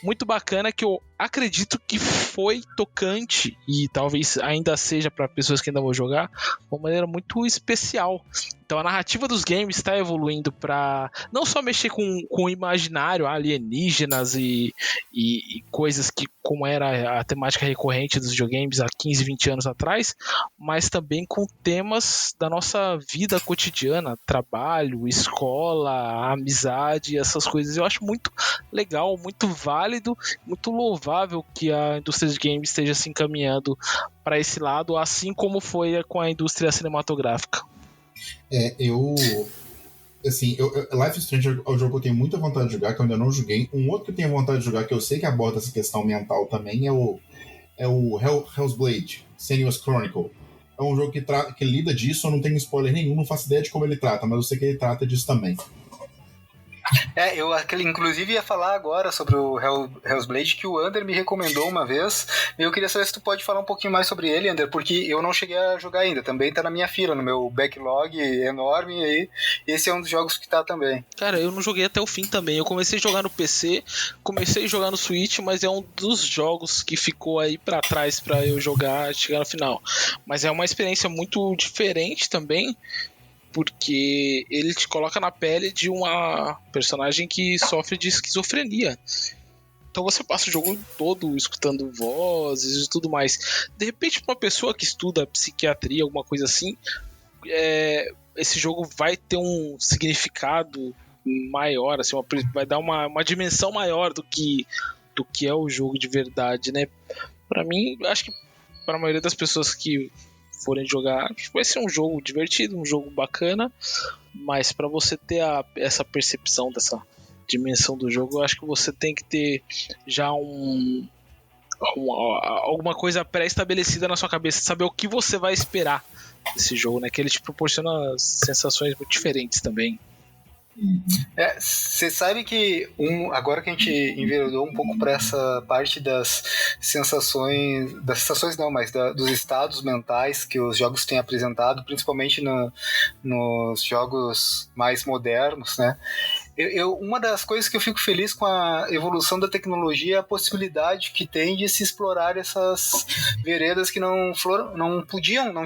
muito bacana, que eu acredito que foi tocante, e talvez ainda seja para pessoas que ainda vão jogar, de uma maneira muito especial. Então a narrativa dos games está evoluindo para não só mexer com o imaginário, alienígenas e coisas que, como era a temática recorrente dos videogames há 15, 20 anos atrás, mas também com temas da nossa vida cotidiana, trabalho, escola, amizade, essas coisas. Eu acho muito legal, muito válido, muito louvável que a indústria de games esteja se encaminhando para esse lado, assim como foi com a indústria cinematográfica. Life is Strange é um jogo que eu tenho muita vontade de jogar, que eu ainda não joguei. Um outro que eu tenho vontade de jogar, que eu sei que aborda essa questão mental também, é o Hell's Blade, Senua's Chronicle. É um jogo que lida disso, eu não tenho spoiler nenhum, não faço ideia de como ele trata, mas eu sei que ele trata disso também. Eu inclusive ia falar agora sobre o Hell's Blade, que o Ander me recomendou uma vez, e eu queria saber se tu pode falar um pouquinho mais sobre ele, Ander, porque eu não cheguei a jogar ainda, também tá na minha fila, no meu backlog enorme, e aí esse é um dos jogos que tá também. Cara, eu não joguei até o fim também, eu comecei a jogar no PC, comecei a jogar no Switch, mas é um dos jogos que ficou aí pra trás pra eu jogar, chegar no final. Mas é uma experiência muito diferente também, porque ele te coloca na pele de uma personagem que sofre de esquizofrenia. Então você passa o jogo todo escutando vozes e tudo mais. De repente, para uma pessoa que estuda psiquiatria, alguma coisa assim, esse jogo vai ter um significado maior, assim, vai dar uma dimensão maior do que é o jogo de verdade, né? Para mim, acho que para a maioria das pessoas que forem jogar, vai ser um jogo divertido, um jogo bacana, mas para você ter essa percepção dessa dimensão do jogo, eu acho que você tem que ter já alguma coisa pré-estabelecida na sua cabeça, saber o que você vai esperar desse jogo, né? Que ele te proporciona sensações muito diferentes também. Você sabe que agora que a gente enveredou um pouco para essa parte das sensações não, mas dos estados mentais que os jogos têm apresentado, principalmente nos jogos mais modernos, né? Uma das coisas que eu fico feliz com a evolução da tecnologia é a possibilidade que tem de se explorar essas veredas que não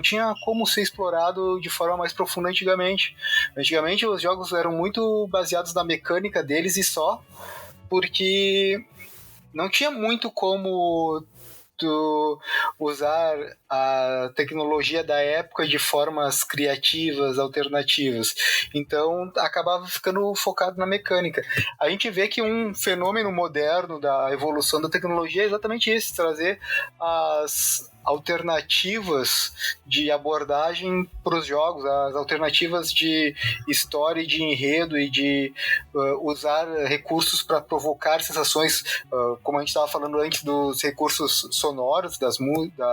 tinha como ser explorado de forma mais profunda antigamente. Antigamente os jogos eram muito baseados na mecânica deles e só, porque não tinha muito como tu usar a tecnologia da época de formas criativas, alternativas. Então acabava ficando focado na mecânica. A gente vê que um fenômeno moderno da evolução da tecnologia é exatamente isso, trazer as alternativas de abordagem para os jogos, as alternativas de história e de enredo e de usar recursos para provocar sensações, como a gente estava falando antes dos recursos sonoros, da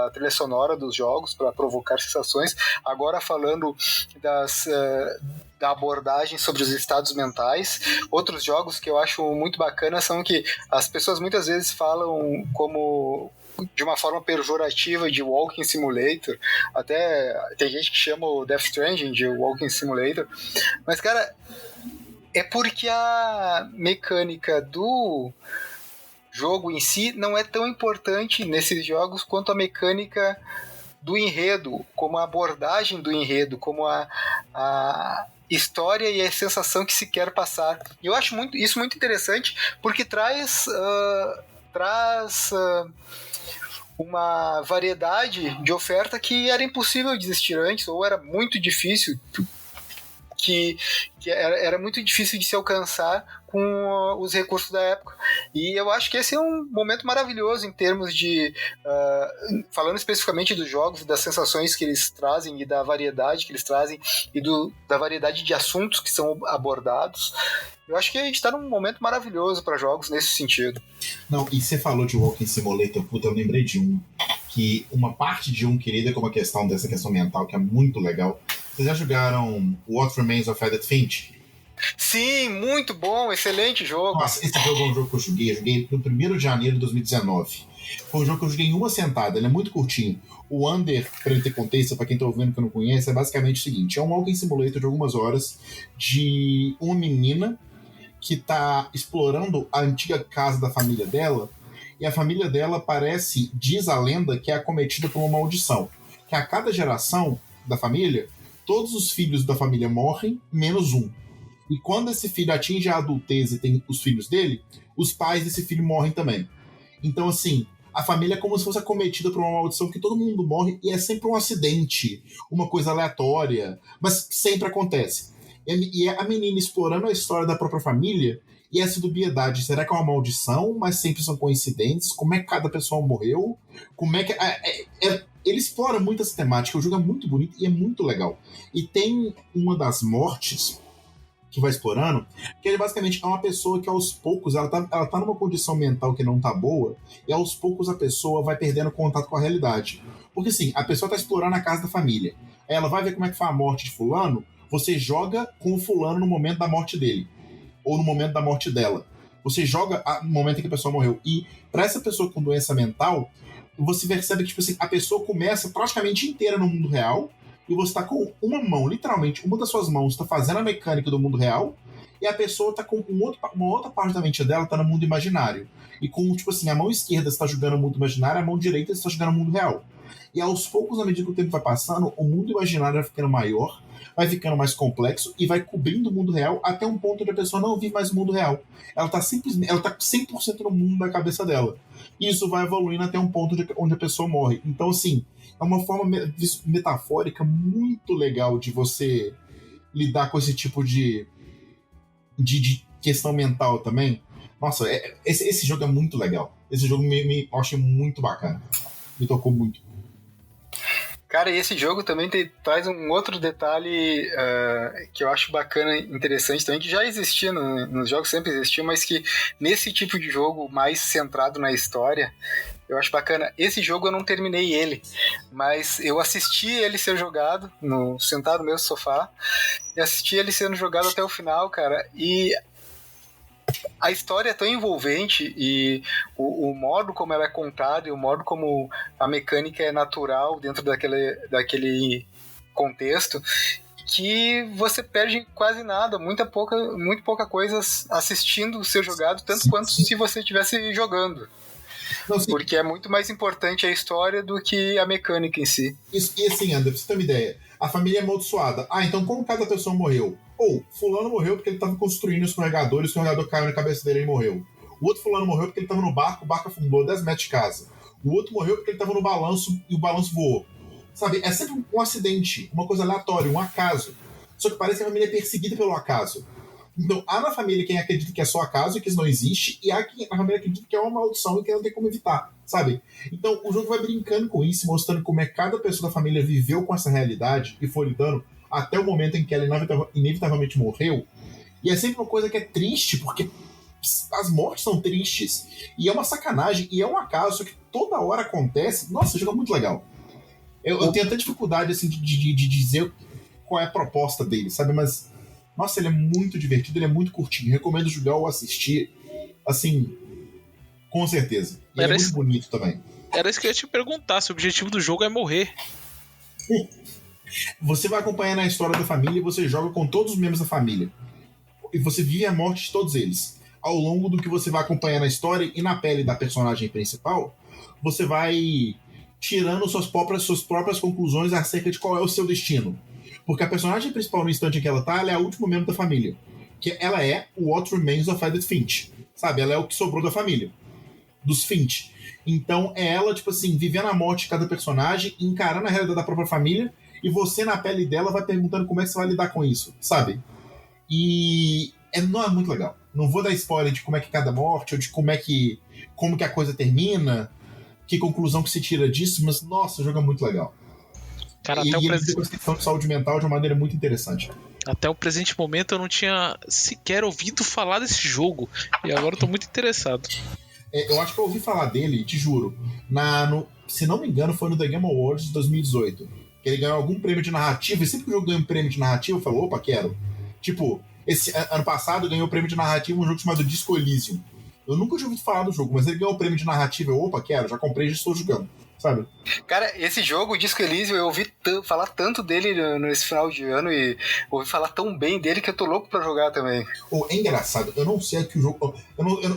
trilha sonora dos jogos para provocar sensações, agora falando da abordagem sobre os estados mentais. Outros jogos que eu acho muito bacana são que as pessoas muitas vezes falam como de uma forma pejorativa de Walking Simulator, até tem gente que chama o Death Stranding de Walking Simulator, mas cara, é porque a mecânica do jogo em si não é tão importante nesses jogos quanto a mecânica do enredo, como a abordagem do enredo, como a história e a sensação que se quer passar. E eu acho isso muito interessante, porque traz uma variedade de oferta que era impossível de existir antes, ou era muito difícil, que era muito difícil de se alcançar com os recursos da época. E eu acho que esse é um momento maravilhoso em termos de... falando especificamente dos jogos, das sensações que eles trazem e da variedade que eles trazem e da variedade de assuntos que são abordados. Eu acho que a gente está num momento maravilhoso para jogos nesse sentido. Não, e você falou de Walking Simulator, puta, eu lembrei de um. Que uma parte de um que lida com uma questão dessa questão mental que é muito legal. Vocês já jogaram What Remains of Edith Finch? Sim, muito bom, excelente jogo. Nossa, esse jogo é um jogo que eu joguei no 1º de janeiro de 2019. Foi um jogo que eu joguei em uma sentada, ele é muito curtinho. O Under, para ele ter contexto, para quem tá ouvindo que não conhece, é basicamente o seguinte: é um Walking Simulator de algumas horas de uma menina que tá explorando a antiga casa da família dela, e a família dela parece, diz a lenda, que é acometida por uma maldição. Que a cada geração da família, todos os filhos da família morrem, menos um. E quando esse filho atinge a adultez e tem os filhos dele, os pais desse filho morrem também. Então, assim, a família é como se fosse acometida por uma maldição que todo mundo morre e é sempre um acidente, uma coisa aleatória, mas sempre acontece. E a menina explorando a história da própria família e essa dubiedade, será que é uma maldição, mas sempre são coincidentes? Como é que cada pessoa morreu? Como é que... ele explora muito essa temática, o jogo é muito bonito e é muito legal. E tem uma das mortes que vai explorando, que ele basicamente é uma pessoa que aos poucos, ela tá numa condição mental que não tá boa, e aos poucos a pessoa vai perdendo contato com a realidade. Porque assim, a pessoa tá explorando a casa da família, aí ela vai ver como é que foi a morte de fulano, você joga com o fulano no momento da morte dele, ou no momento da morte dela. Você joga no momento em que a pessoa morreu. E pra essa pessoa com doença mental, você percebe que tipo assim, a pessoa começa praticamente inteira no mundo real, e você tá com uma mão, literalmente, uma das suas mãos tá fazendo a mecânica do mundo real, e a pessoa tá com uma outra parte da mente dela tá no mundo imaginário. E com, tipo assim, a mão esquerda está jogando no mundo imaginário, a mão direita está jogando no mundo real. E aos poucos, à medida que o tempo vai passando, o mundo imaginário vai ficando maior, vai ficando mais complexo e vai cobrindo o mundo real até um ponto onde a pessoa não vive mais o mundo real. Ela tá 100% no mundo da cabeça dela. E isso vai evoluindo até um ponto onde a pessoa morre. Então, assim, é uma forma metafórica muito legal de você lidar com esse tipo de questão mental também. Nossa, esse jogo é muito legal. Esse jogo eu achei muito bacana. Me tocou muito. Cara, e esse jogo também traz um outro detalhe que eu acho bacana, interessante também, que já existia nos jogos, sempre existiu, mas que nesse tipo de jogo mais centrado na história, eu acho bacana. Esse jogo eu não terminei ele, mas eu assisti ele ser jogado, sentado no meu sofá, e assisti ele sendo jogado até o final, cara, e a história é tão envolvente e o modo como ela é contada e o modo como a mecânica é natural dentro daquele contexto, que você perde quase nada, muito pouca coisa assistindo ser jogado, tanto quanto se você estivesse jogando. Não, porque é muito mais importante a história do que a mecânica em si. Isso, e assim, André, pra você ter uma ideia, a família é amaldiçoada. Então como cada pessoa morreu? Ou, fulano morreu porque ele estava construindo o escorregador caiu na cabeça dele e morreu. O outro fulano morreu porque ele estava no barco, o barco afundou 10 metros de casa. O outro morreu porque ele estava no balanço e o balanço voou. Sabe, é sempre um acidente, uma coisa aleatória, um acaso. Só que parece que a família é perseguida pelo acaso. Então, há na família quem acredita que é só acaso e que isso não existe, e há quem na família acredita que é uma maldição e que não tem como evitar, sabe? Então, o jogo vai brincando com isso, mostrando como é que cada pessoa da família viveu com essa realidade e foi lidando até o momento em que ela inevitavelmente morreu. E é sempre uma coisa que é triste, porque as mortes são tristes, e é uma sacanagem, e é um acaso que toda hora acontece. Nossa, o jogo é muito legal. Eu tenho até dificuldade assim, de dizer qual é a proposta dele, sabe? Mas, nossa, ele é muito divertido, ele é muito curtinho. Recomendo jogar ou assistir, assim, com certeza. E é muito bonito também. Era isso que eu ia te perguntar, se o objetivo do jogo é morrer. Você vai acompanhando a história da família e você joga com todos os membros da família. E você vive a morte de todos eles. Ao longo do que você vai acompanhando a história e na pele da personagem principal, você vai tirando suas próprias conclusões acerca de qual é o seu destino. Porque a personagem principal, no instante em que ela tá, ela é a última membro da família. Que ela é o What Remains of Edith Finch. Sabe? Ela é o que sobrou da família. Dos Finch. Então é ela, tipo assim, vivendo a morte de cada personagem, encarando a realidade da própria família, e você na pele dela vai perguntando como é que você vai lidar com isso, sabe? E não é muito legal. Não vou dar spoiler de como é que é cada morte, ou de como que a coisa termina, que conclusão que se tira disso, mas, nossa, o jogo é muito legal. Cara, E ele lida com essa questão de saúde mental de uma maneira muito interessante. Até o presente momento eu não tinha sequer ouvido falar desse jogo. E agora eu tô muito interessado. Eu acho que eu ouvi falar dele, te juro. Se não me engano, foi no The Game Awards de 2018. Que ele ganhou algum prêmio de narrativa, e sempre que o jogo ganha um prêmio de narrativa, eu falo, opa, quero. Tipo, esse ano passado ganhou o prêmio de narrativa um jogo chamado Disco Elysium. Eu nunca tinha ouvido falar do jogo, mas ele ganhou o prêmio de narrativa, eu, opa, quero, já comprei e já estou jogando. Sabe? Cara, esse jogo, o Disco Elysium, eu ouvi falar tanto dele nesse final de ano e ouvi falar tão bem dele que eu tô louco pra jogar também. É engraçado, eu não sei aqui o jogo.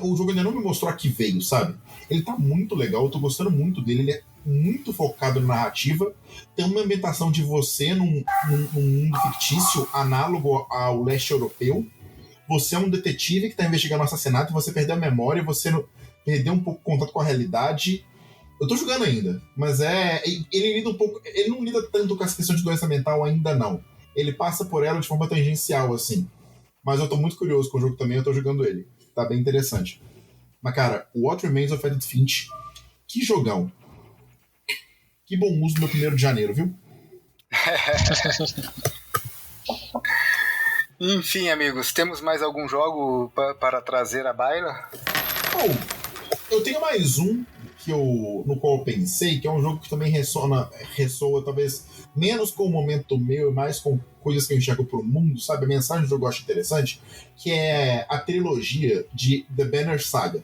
O jogo ainda não me mostrou a que veio, sabe? Ele tá muito legal, eu tô gostando muito dele, ele é muito focado na narrativa. Tem uma ambientação de você num mundo fictício análogo ao leste europeu. Você é um detetive que tá investigando um assassinato, você perdeu a memória, você perdeu um pouco o contato com a realidade. Eu tô jogando ainda, mas ele lida um pouco. Ele não lida tanto com essa questão de doença mental ainda, não. Ele passa por ela de forma tangencial, assim. Mas eu tô muito curioso com o jogo também, eu tô jogando ele. Tá bem interessante. Mas, cara, What Remains of Edith Finch, que jogão. Que bom uso do meu 1º de janeiro, viu? Enfim, amigos, temos mais algum jogo para trazer à baila? Eu tenho mais um no qual eu pensei, que é um jogo que também ressoa talvez menos com o momento meu e mais com coisas que eu enxergo pro mundo, sabe? A mensagem do jogo eu acho interessante, que é a trilogia de The Banner Saga.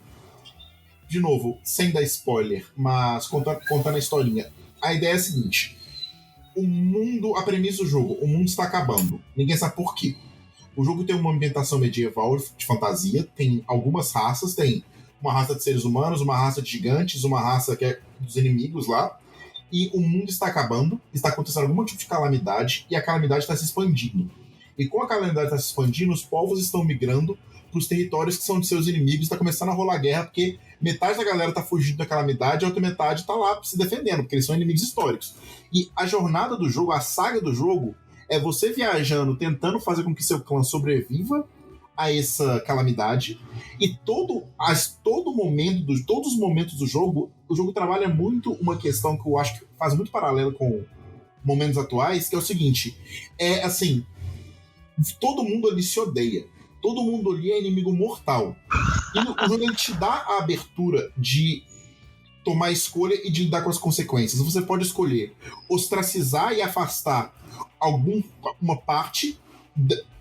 De novo, sem dar spoiler, mas contando a historinha. A ideia é a seguinte: a premissa do jogo, o mundo está acabando. Ninguém sabe por quê. O jogo tem uma ambientação medieval de fantasia, tem algumas raças, tem uma raça de seres humanos, uma raça de gigantes, uma raça que é dos inimigos lá, e o mundo está acabando, está acontecendo algum tipo de calamidade, e a calamidade está se expandindo. E com a calamidade está se expandindo, os povos estão migrando para os territórios que são de seus inimigos, está começando a rolar guerra, porque metade da galera está fugindo da calamidade, e a outra metade está lá se defendendo, porque eles são inimigos históricos. E a jornada do jogo, a saga do jogo, é você viajando, tentando fazer com que seu clã sobreviva a essa calamidade, e todos os momentos do jogo, o jogo trabalha muito uma questão que eu acho que faz muito paralelo com momentos atuais, que é o seguinte: é assim, todo mundo ali se odeia, todo mundo ali é inimigo mortal, e o jogo ele te dá a abertura de tomar escolha e de lidar com as consequências. Você pode escolher ostracizar e afastar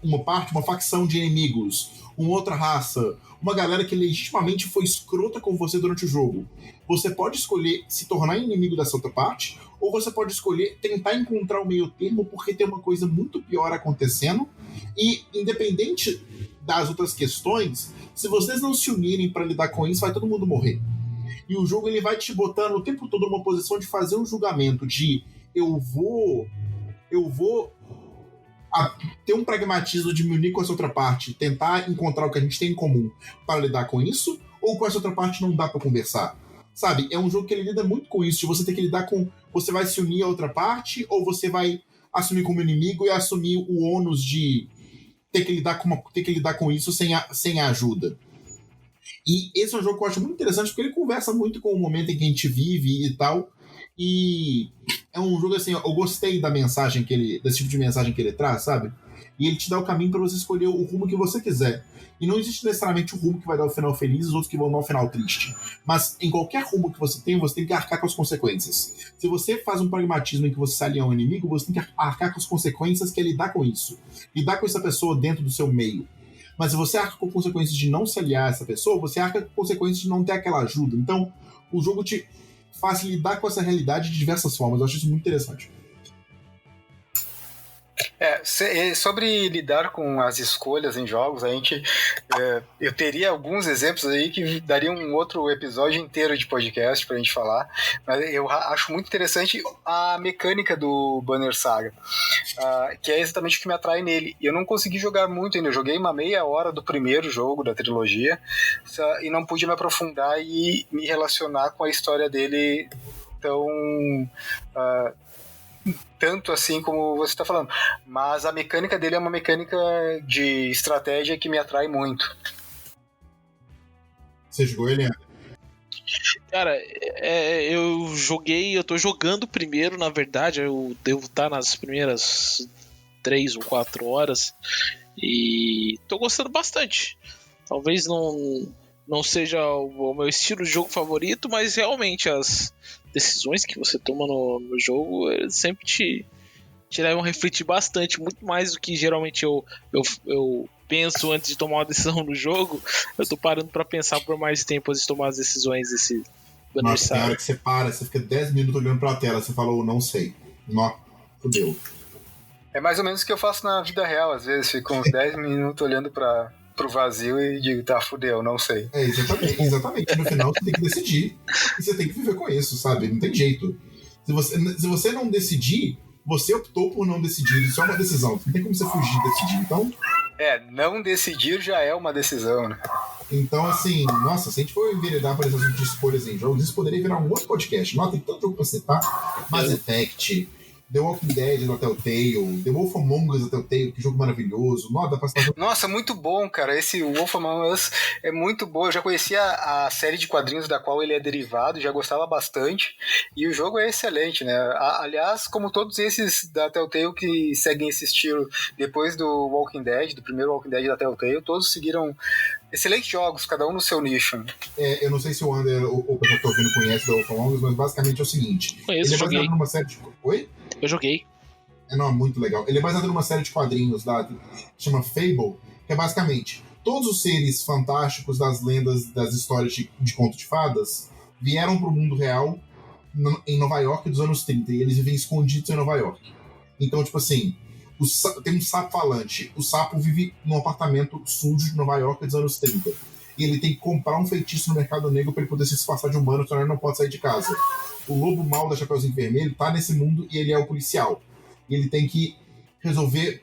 uma facção de inimigos, uma outra raça, uma galera que legitimamente foi escrota com você durante o jogo. Você pode escolher se tornar inimigo dessa outra parte, ou você pode escolher tentar encontrar o meio termo, porque tem uma coisa muito pior acontecendo, e independente das outras questões, se vocês não se unirem para lidar com isso, vai todo mundo morrer. E o jogo ele vai te botando o tempo todo numa posição de fazer um julgamento de eu vou ter um pragmatismo de me unir com essa outra parte, tentar encontrar o que a gente tem em comum para lidar com isso, ou com essa outra parte não dá para conversar. Sabe? É um jogo que ele lida muito com isso, de você ter que lidar com... Você vai se unir a outra parte, ou você vai assumir como inimigo e assumir o ônus de ter que lidar com isso sem a ajuda. E esse é um jogo que eu acho muito interessante, porque ele conversa muito com o momento em que a gente vive e tal. E é um jogo assim, eu gostei da mensagem desse tipo de mensagem que ele traz, sabe? E ele te dá o caminho para você escolher o rumo que você quiser. E não existe necessariamente o rumo que vai dar o final feliz e os outros que vão dar o final triste. Mas em qualquer rumo que você tem que arcar com as consequências. Se você faz um pragmatismo em que você se alia a um inimigo, você tem que arcar com as consequências que é lidar com isso. Lidar com essa pessoa dentro do seu meio. Mas se você arca com consequências de não se aliar a essa pessoa, você arca com consequências de não ter aquela ajuda. Então, o jogo te faz lidar com essa realidade de diversas formas. Eu acho isso muito interessante. Sobre lidar com as escolhas em jogos, eu teria alguns exemplos aí que dariam um outro episódio inteiro de podcast pra gente falar, mas eu acho muito interessante a mecânica do Banner Saga, que é exatamente o que me atrai nele. Eu não consegui jogar muito ainda, eu joguei uma meia hora do primeiro jogo da trilogia e não pude me aprofundar e me relacionar com a história dele tanto assim como você está falando, mas a mecânica dele é uma mecânica de estratégia que me atrai muito. Você jogou ele? Cara, eu tô jogando primeiro, na verdade, eu devo estar nas primeiras 3 ou 4 horas e tô gostando bastante. Talvez não seja o meu estilo de jogo favorito, mas realmente as decisões que você toma no jogo sempre te levam a refletir bastante, muito mais do que geralmente eu penso antes de tomar uma decisão no jogo. Eu tô parando pra pensar por mais tempo antes de tomar as decisões do Nossa, tem aniversário. hora que você para, você fica 10 minutos olhando pra tela, você falou, não sei. Nó, fudeu. É mais ou menos o que eu faço na vida real, às vezes fico uns 10 minutos olhando pro vazio e digo, tá, fudeu, não sei. É, exatamente. No final você tem que decidir e você tem que viver com isso, sabe? Não tem jeito. Se você não decidir, você optou por não decidir, isso é uma decisão. Não tem como você fugir de decidir. Não decidir já é uma decisão, né? Então, assim, nossa, se a gente for enveredar por esse assunto de escolhas em jogos, isso poderia virar um outro podcast. Nossa, tem tanto jogo pra citar. Mass Effect, The Walking Dead da Telltale, The Wolf Among Us da Telltale, que jogo maravilhoso. Nossa, muito bom, cara. Esse Wolf Among Us é muito bom. Eu já conhecia a série de quadrinhos da qual ele é derivado, já gostava bastante. E o jogo é excelente, né? Aliás, como todos esses da Telltale que seguem esse estilo depois do Walking Dead, do primeiro Walking Dead da Telltale, todos seguiram excelentes jogos, cada um no seu nicho. Eu não sei se o Ander ou o pessoal que tá ouvindo conhece The Wolf Among Us, mas basicamente é o seguinte. Conheço, ele é joguei. baseado numa série de... Oi? Eu joguei. Não, é muito legal. Ele é baseado numa série de quadrinhos que chama Fable, que é basicamente todos os seres fantásticos das lendas, das histórias de conto de fadas vieram pro mundo real em Nova York dos anos 30 e eles vivem escondidos em Nova York. Então, tipo assim, tem um sapo falante. O sapo vive num apartamento sujo de Nova York dos anos 30. E ele tem que comprar um feitiço no mercado negro para ele poder se disfarçar de humano, senão ele não pode sair de casa. O lobo mau da Chapeuzinho Vermelho tá nesse mundo e ele é o policial. E ele tem que resolver...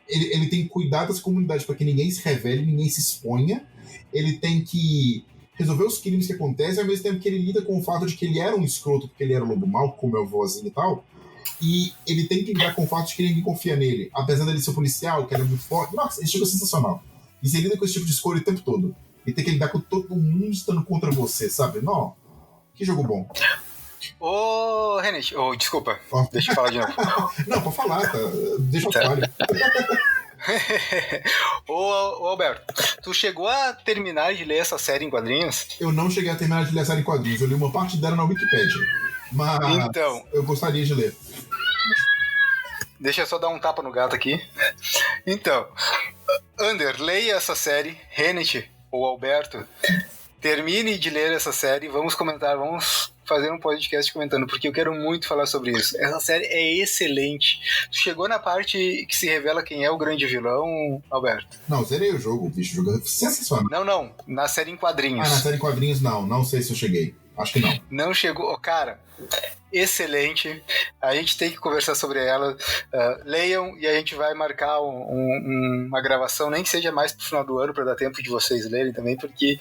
Ele tem que cuidar das comunidades para que ninguém se revele, ninguém se exponha. Ele tem que resolver os crimes que acontecem, ao mesmo tempo que ele lida com o fato de que ele era um escroto, porque ele era o lobo mau, como é o vozinho e tal. E ele tem que lidar com o fato de que ninguém confia nele. Apesar dele ser policial, que era muito forte. Nossa, esse jogo é sensacional. E você lida com esse tipo de escolha o tempo todo. E tem que lidar com todo mundo estando contra você, sabe? Não, que jogo bom. Ô, Renate, desculpa, deixa eu falar de novo. Não, pode falar, tá? Deixa eu falar. Ô, Alberto, tu chegou a terminar de ler essa série em quadrinhos? Eu não cheguei a terminar de ler a série em quadrinhos, eu li uma parte dela na Wikipedia. Mas então, eu gostaria de ler. Deixa eu só dar um tapa no gato aqui. Então, Ander, leia essa série, Renate ou Alberto, termine de ler essa série, vamos comentar, vamos fazer um podcast comentando, porque eu quero muito falar sobre isso. Essa série é excelente. Tu chegou na parte que se revela quem é o grande vilão, Alberto? Não, zerei o jogo, bicho, o jogo é sensacional. Não, na série em quadrinhos. Na série em quadrinhos não sei se eu cheguei. Acho que não. Não chegou, cara, excelente. A gente tem que conversar sobre ela. Leiam e a gente vai marcar uma gravação, nem que seja mais pro final do ano, para dar tempo de vocês lerem também, porque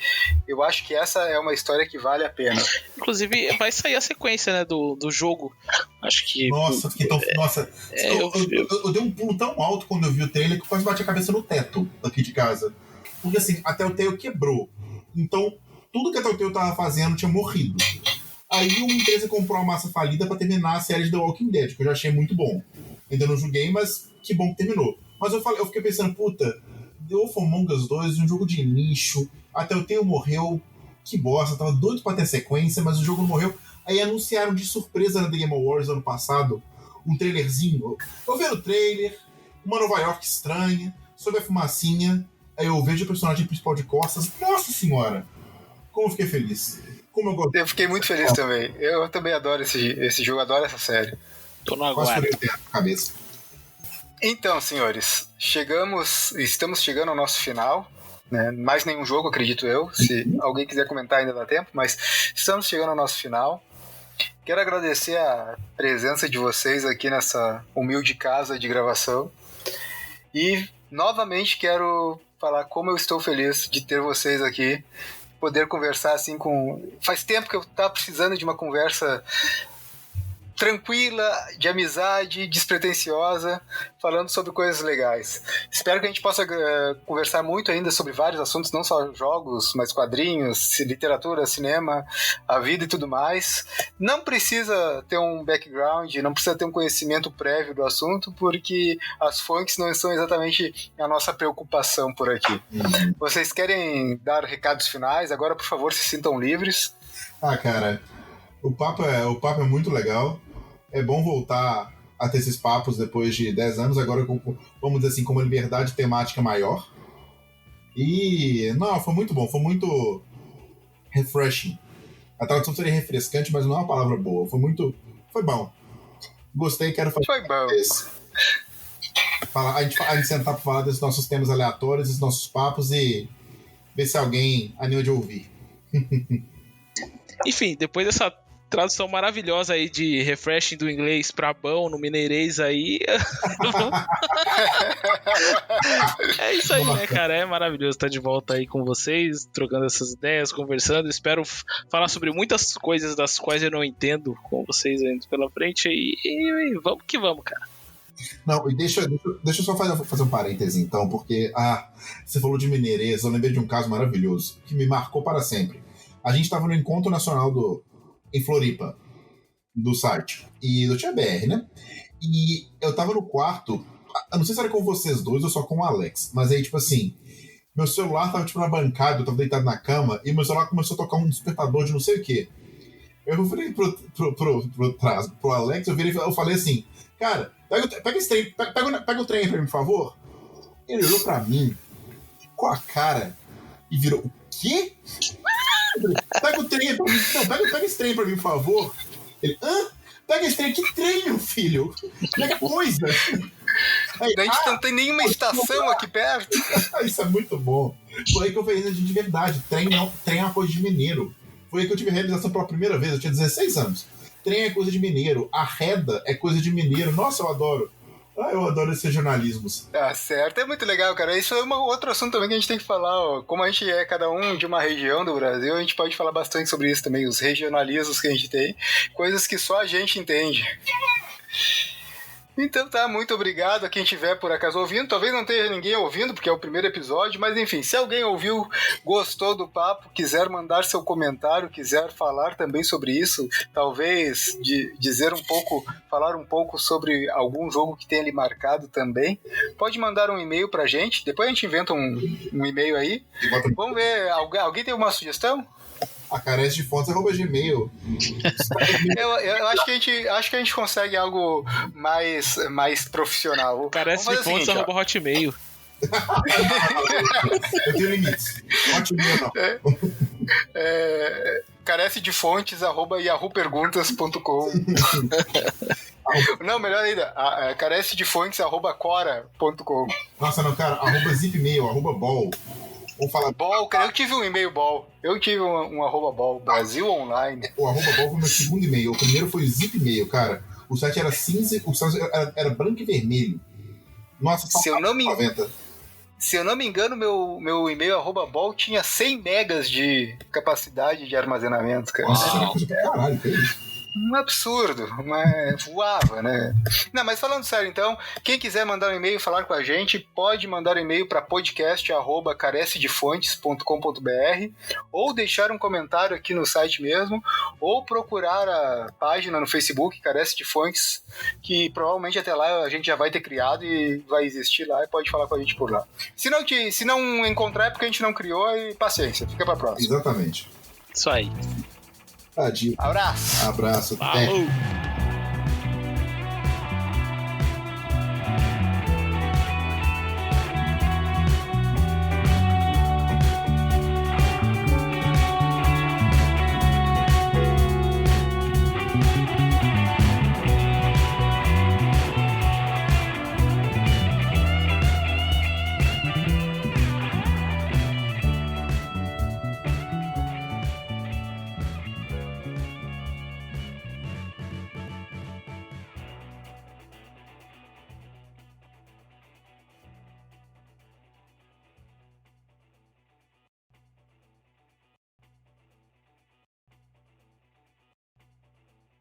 eu acho que essa é uma história que vale a pena. Inclusive, vai sair a sequência, né, do jogo. Acho que... Nossa, fiquei tão... Nossa, eu dei um pulo tão alto quando eu vi o trailer que eu quase bati a cabeça no teto aqui de casa. Porque assim, a Telltale quebrou. Então, tudo que a Telltale tava fazendo tinha morrido. Aí uma empresa comprou uma massa falida pra terminar a série de The Walking Dead, que eu já achei muito bom. Ainda não joguei, mas que bom que terminou. Mas eu fiquei pensando, puta, The Wolf Among Us 2, um jogo de nicho, a Telltale morreu, que bosta, tava doido pra ter sequência, mas o jogo não morreu. Aí anunciaram de surpresa na The Game Awards ano passado, um trailerzinho. Eu vendo o trailer, uma Nova York estranha, sob a fumacinha, aí eu vejo o personagem principal de costas, nossa senhora! Como eu fiquei feliz. Como eu gosto. Eu fiquei muito feliz também. Eu também adoro esse jogo, adoro essa série. Tô no aguardo. Cabeça. Então, senhores, estamos chegando ao nosso final. Né? Mais nenhum jogo, acredito eu. Se alguém quiser comentar, ainda dá tempo, mas estamos chegando ao nosso final. Quero agradecer a presença de vocês aqui nessa humilde casa de gravação. E, novamente, quero falar como eu estou feliz de ter vocês aqui. Poder conversar assim com... Faz tempo que eu tava precisando de uma conversa tranquila, de amizade, despretensiosa, falando sobre coisas legais. Espero que a gente possa conversar muito ainda sobre vários assuntos, não só jogos, mas quadrinhos, literatura, cinema, a vida e tudo mais. Não precisa ter um background, não precisa ter um conhecimento prévio do assunto, porque as fontes não são exatamente a nossa preocupação por aqui. Vocês querem dar recados finais? Agora, por favor, se sintam livres. Cara, o papo é muito legal. É bom voltar a ter esses papos depois de 10 anos, agora, vamos dizer assim, com uma liberdade temática maior. E, não, foi muito bom, foi muito refreshing. A tradução seria refrescante, mas não é uma palavra boa. Foi bom. Gostei, quero fazer. Foi bom. A gente sentar para falar desses nossos temas aleatórios, desses nossos papos e ver se alguém anima de ouvir. Enfim, depois dessa tradução maravilhosa aí de refreshing do inglês pra bom no mineirês aí. É isso aí, né, cara? É maravilhoso estar de volta aí com vocês, trocando essas ideias, conversando. Espero falar sobre muitas coisas das quais eu não entendo com vocês ainda pela frente. E vamos que vamos, cara. Não, e deixa eu só fazer um parêntese, então, porque você falou de mineirês, eu lembrei de um caso maravilhoso que me marcou para sempre. A gente estava no Encontro Nacional em Floripa, do site, e do TBR, né? E eu tava no quarto, eu não sei se era com vocês dois ou só com o Alex, mas aí, tipo assim, meu celular tava, tipo, na bancada, eu tava deitado na cama, e meu celular começou a tocar um despertador de não sei o quê. Eu virei pro Alex, eu falei assim, cara, pega esse trem, pega o trem aí pra mim, por favor. Ele olhou pra mim, com a cara, e virou, o quê? Pega o trem pra mim. Não, pega esse trem pra mim, por favor. Ele, pega esse trem. Que trem, meu filho? Pega coisa. Aí, a gente não tem nenhuma estação aqui perto. Isso é muito bom. Foi aí que eu fiz de verdade. Trem é uma coisa de mineiro. Foi aí que eu tive realização pela primeira vez. Eu tinha 16 anos. Trem é coisa de mineiro. Arreda é coisa de mineiro. Nossa, eu adoro. Eu adoro esses jornalismos. Tá certo, é muito legal, cara. Isso é outro assunto também que a gente tem que falar, ó. Como a gente é cada um de uma região do Brasil, a gente pode falar bastante sobre isso também, os regionalismos que a gente tem, coisas que só a gente entende. Então tá, muito obrigado a quem estiver por acaso ouvindo. Talvez não tenha ninguém ouvindo, porque é o primeiro episódio, mas enfim, se alguém ouviu, gostou do papo, quiser mandar seu comentário, quiser falar também sobre isso, talvez falar um pouco sobre algum jogo que tenha lhe marcado também, pode mandar um e-mail pra gente, depois a gente inventa um e-mail aí. Vamos ver, alguém tem uma sugestão? carecedefontes@gmail. Eu acho que a gente consegue algo mais profissional. Carecedefontes@hotmail. Eu tenho limites. Hotmail não. Carecedefontes@yahooperguntas.com. Não, melhor ainda, carecedefontes@cora.com. Nossa, não, cara, @zipmail, @ball. Vamos falar. Ball, cara, eu tive um e-mail Ball. Eu tive um @ball, Brasil Online. O @ball foi o meu segundo e-mail. O primeiro foi o Zipmail, cara. O site era cinza, o site era branco e vermelho. Nossa, se eu não me engano, meu e-mail @ball tinha 100 megas de capacidade de armazenamento, cara. Nossa, caralho, que isso? Um absurdo, mas voava, né? Não, mas falando sério, então, quem quiser mandar um e-mail e falar com a gente, pode mandar um e-mail para podcast@carecedefontes.com.br ou deixar um comentário aqui no site mesmo, ou procurar a página no Facebook, Carece de Fontes, que provavelmente até lá a gente já vai ter criado e vai existir lá e pode falar com a gente por lá. Se não encontrar é porque a gente não criou e paciência, fica pra próxima. Exatamente. Isso aí. Tadinho. Abraço. Abraço. Falou.